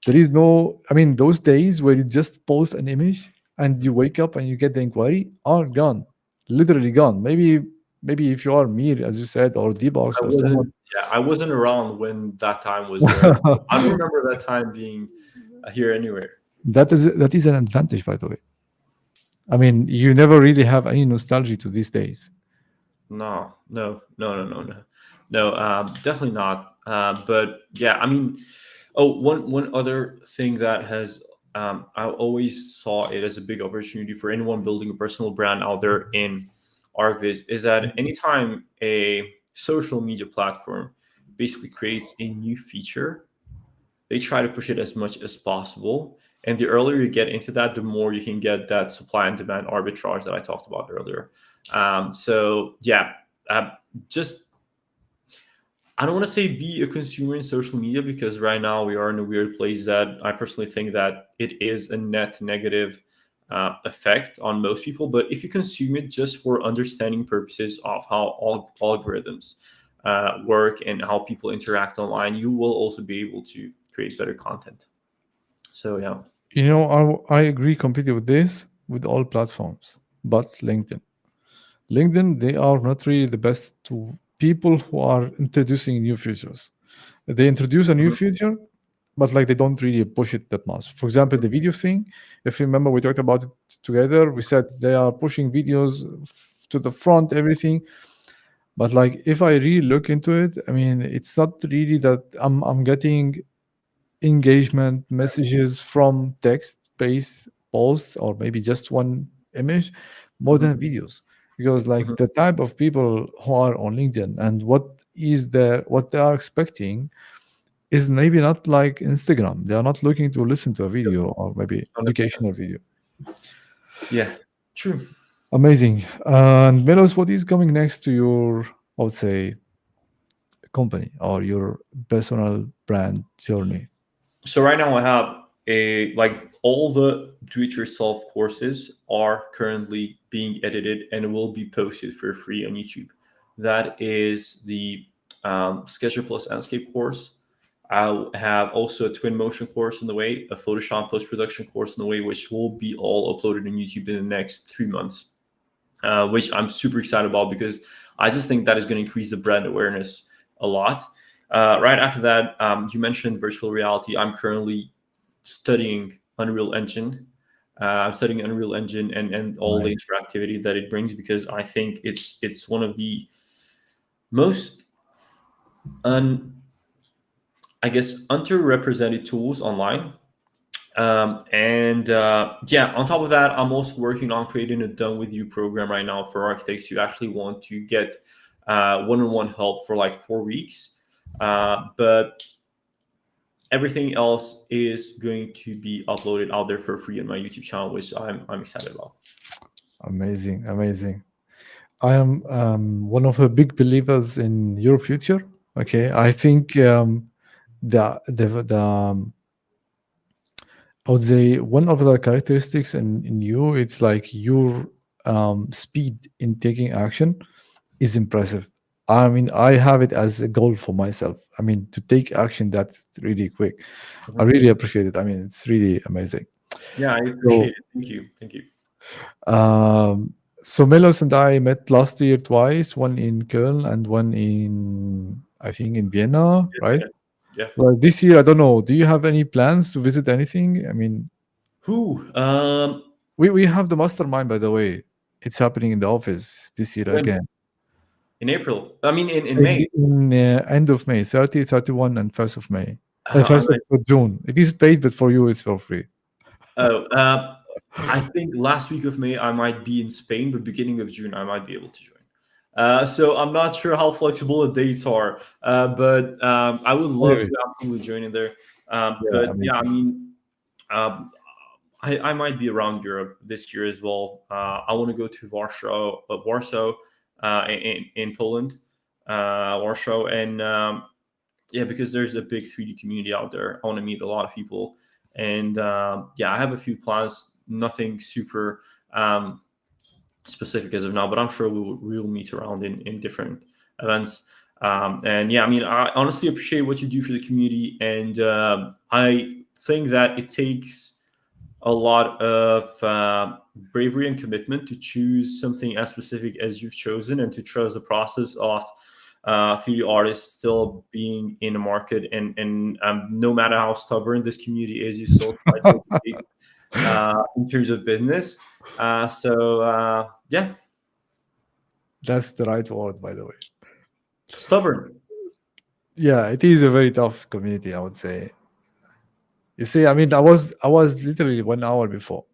There is no, I mean, those days where you just post an image and you wake up and you get the inquiry are gone, literally gone. Maybe if you are Mir, as you said, or D-Box I or someone, wasn't. Yeah, I wasn't around when that time was there. I don't remember that time being here anywhere. that is an advantage, by the way. I mean, you never really have any nostalgia to these days. No, no, no, no, no, no, no. Definitely not. But yeah, I mean, oh, one other thing that has I always saw it as a big opportunity for anyone building a personal brand out there in Archviz is that anytime a social media platform basically creates a new feature, they try to push it as much as possible. And the earlier you get into that, the more you can get that supply and demand arbitrage that I talked about earlier. So yeah, uh, just I don't want to say be a consumer in social media because right now we are in a weird place that I personally think that it is a net negative effect on most people. But if you consume it just for understanding purposes of how all algorithms work and how people interact online, you will also be able to create better content. So yeah. You know, I agree completely with this with all platforms, but LinkedIn. LinkedIn, they are not really the best to people who are introducing new features. They introduce a new Mhm. feature, but like they don't really push it that much. For example, the video thing, if you remember, we talked about it together. We said they are pushing videos to the front, everything. But like if I really look into it, I mean, it's not really that I'm getting engagement messages from text-based posts or maybe just one image more Mhm. than videos, because like Mhm. the type of people who are on LinkedIn and what they are expecting is maybe not like Instagram. They are not looking to listen to a Yep. video or maybe 100%. educational video. Yeah, true. Amazing. And Melos, what is coming next to your, I would say, company or your personal brand journey? So right now I have a like all the do-it-yourself courses are currently being edited and will be posted for free on YouTube. That is the Sketcher Plus Landscape course. I have also a Twin Motion course in the way, a Photoshop post-production course in the way, which will be all uploaded on YouTube in the next 3 months, which I'm super excited about because I just think that is going to increase the brand awareness a lot. Right after that, you mentioned virtual reality. I'm currently studying Unreal Engine. I'm studying Unreal Engine and all the Nice. interactivity that it brings because I think it's one of the most un I guess underrepresented tools online. And yeah, on top of that, I'm also working on creating a done with you program right now for architects who actually want to get one-on-one help for like 4 weeks. But everything else is going to be uploaded out there for free on my YouTube channel, which I'm excited about. Amazing, amazing. I am one of the big believers in your future. Okay, I think the I would say one of the characteristics in you, it's like your speed in taking action is impressive. I mean, I have it as a goal for myself. I mean, to take action that's really quick. I Mhm. really appreciate it. I mean, it's really amazing. Yeah, I appreciate So, it. Thank you. Thank you. um, so Melos and I met last year twice, one in Köln and one in, I think, in Vienna, right? Yeah. Yeah. Well, this year, I don't know. Do you have any plans to visit anything? I mean, Who? we have the mastermind, by the way. It's happening in the office this year When? again. In April. I mean, in May. In end of May, 30, 31, and 1st of May. I 1st might. of June. It is paid, but for you, it's for free. Oh, I think last week of May I might be in Spain, but beginning of June I might be able to join. So I'm not sure how flexible the dates are, but I would love Anyway, to absolutely join in there. yeah, But yeah, I amazing. mean, um, I might be around Europe this year as well. I want to go to Warsaw, in Poland, Warsaw, and yeah, because there's a big 3D community out there. I want to meet a lot of people, and yeah, I have a few plans. Nothing super specific as of now, but I'm sure we will meet around in different events. And yeah, I mean, I honestly appreciate what you do for the community, and I think that it takes a lot of bravery and commitment to choose something as specific as you've chosen, and to trust the process of 3D artists still being in the market. And no matter how stubborn this community is, you still try to educate in terms of business. Yeah, That's the right word, by the way. stubborn. Yeah, it is a very tough community, I would say. You see, I mean, I was literally 1 hour before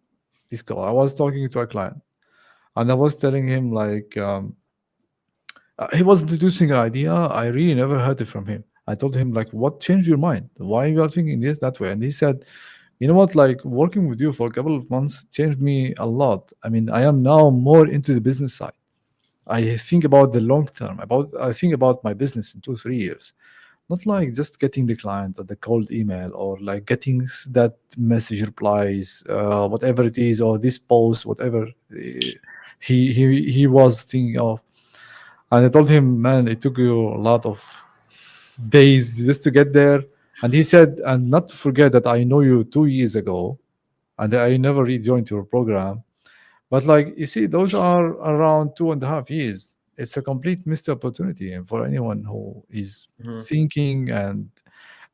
this call. I was talking to a client, and I was telling him like he was introducing an idea. I really never heard it from him. I told him like, what changed your mind? Why you are thinking this that way? And he said, you know what? Like working with you for a couple of months changed me a lot. I mean, I am now more into the business side. I think about the long term. About I think about my business in 2 3 years. Not like just getting the client or the cold email or like getting that message replies, whatever it is, or this post, whatever he was thinking of. And I told him, man, it took you a lot of days just to get there. And he said, and not to forget that I know you 2 years ago, and I never rejoined your program. But like you see, those are around 2.5 years. It's a complete missed opportunity, and for anyone who is Mhm. thinking, and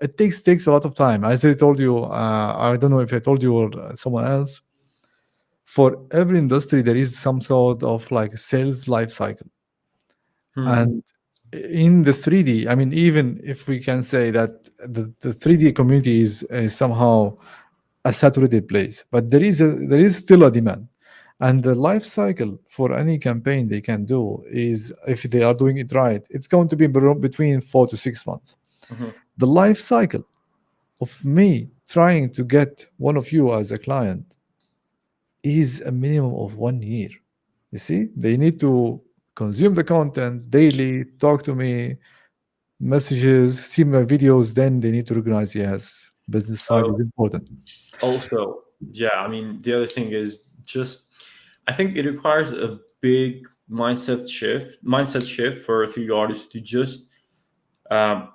it takes a lot of time. As I told you, I don't know if I told you or someone else. For every industry, there is some sort of like sales life cycle, Hmm. and in the 3D, I mean, even if we can say that the 3D community is somehow a saturated place, but there is still a demand. And the life cycle for any campaign they can do is, if they are doing it right, it's going to be between 4 to 6 months. Mhm. The life cycle of me trying to get one of you as a client is a minimum of 1 year. You see, they need to consume the content daily, talk to me, messages, see my videos, then they need to recognize, yes, business side is Oh, important. also, yeah, I mean, the other thing is just, I think it requires a big mindset shift for 3D artists to just um,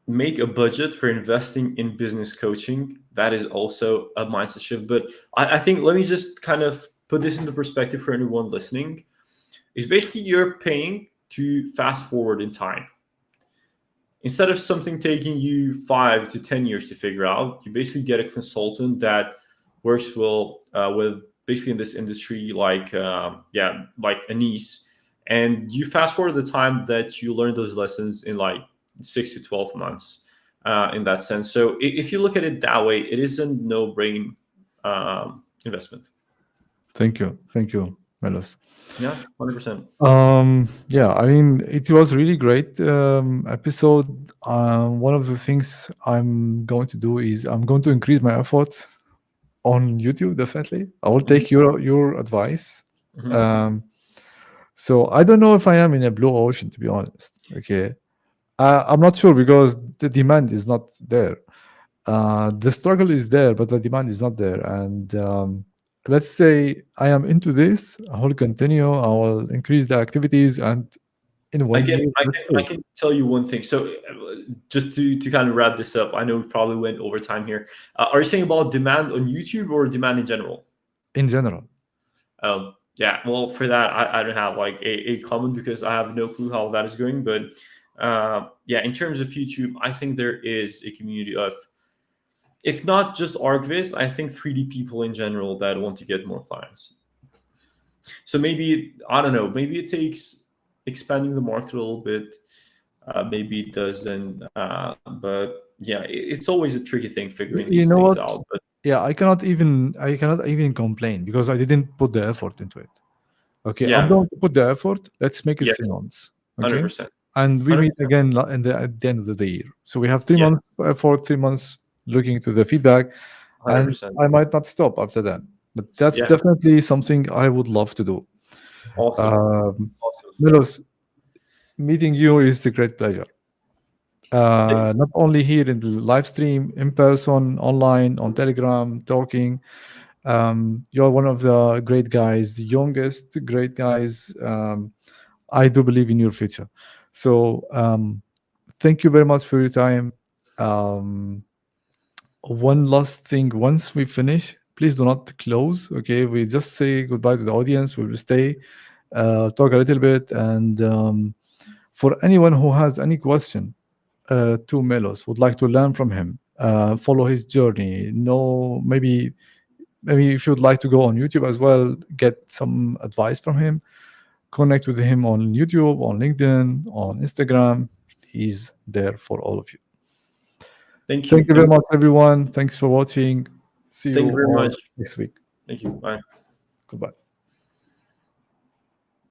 make a budget for investing in business coaching. That is also a mindset shift. But I think, let me just kind of put this into perspective for anyone listening. Is basically you're paying to fast forward in time. Instead of something taking you 5 to 10 years to figure out, you basically get a consultant that works well with basically in this industry, like yeah, like a niece, and you fast forward the time that you learn those lessons in like 6 to 12 months. In that sense, so if you look at it that way, it is a no-brain investment. Thank you, Melos. Yeah, 100%. Yeah, I mean, it was really great episode. One of the things I'm going to do is I'm going to increase my effort on YouTube. Definitely, I will Hmm. take your advice. Hmm. Um, so I don't know if I am in a blue ocean, to be honest. Okay, I'm not sure because the demand is not there. The struggle is there, but the demand is not there. And let's say I am into this. I will continue. I will increase the activities, and in I one can year, I let's can I say, can tell you one thing. So just to kind of wrap this up, I know we probably went over time here. Are you saying about demand on YouTube or demand in general? in general. Yeah. Well, for that, I don't have like a comment because I have no clue how that is going. But yeah, in terms of YouTube, I think there is a community of, if not just Archviz, I think 3D people in general that want to get more clients. So maybe, I don't know, maybe it takes expanding the market a little bit. Maybe it doesn't, but yeah, it's always a tricky thing figuring these You know things what? out. But Yeah, I cannot even complain because I didn't put the effort into it. Okay, I'm yeah, going to put the effort. Let's make it yes, 3 months. hundred Okay, percent, and we hundred meet percent. again at the end of the year. So we have three Yeah, months effort, 3 months looking to the feedback, 100 and percent. I might not stop after that. But that's Yeah, definitely something I would love to do. awesome, Um, awesome. Milos, meeting you is a great pleasure. Thank- Not only here in the live stream, in person, online, on Telegram, talking. You're one of the great guys, the youngest great guys. I do believe in your future. So thank you very much for your time. Um, one last thing. Once we finish, please do not close. Okay, we just say goodbye to the audience. We will stay, talk a little bit, and for anyone who has any question to Melos, would like to learn from him, follow his journey. No, maybe if you'd like to go on YouTube as well, get some advice from him. Connect with him on YouTube, on LinkedIn, on Instagram. He's there for all of you. Thank you. Thank you very much, everyone. Thanks for watching. See you Thank you very all much. next week. Thank you. Bye. Goodbye.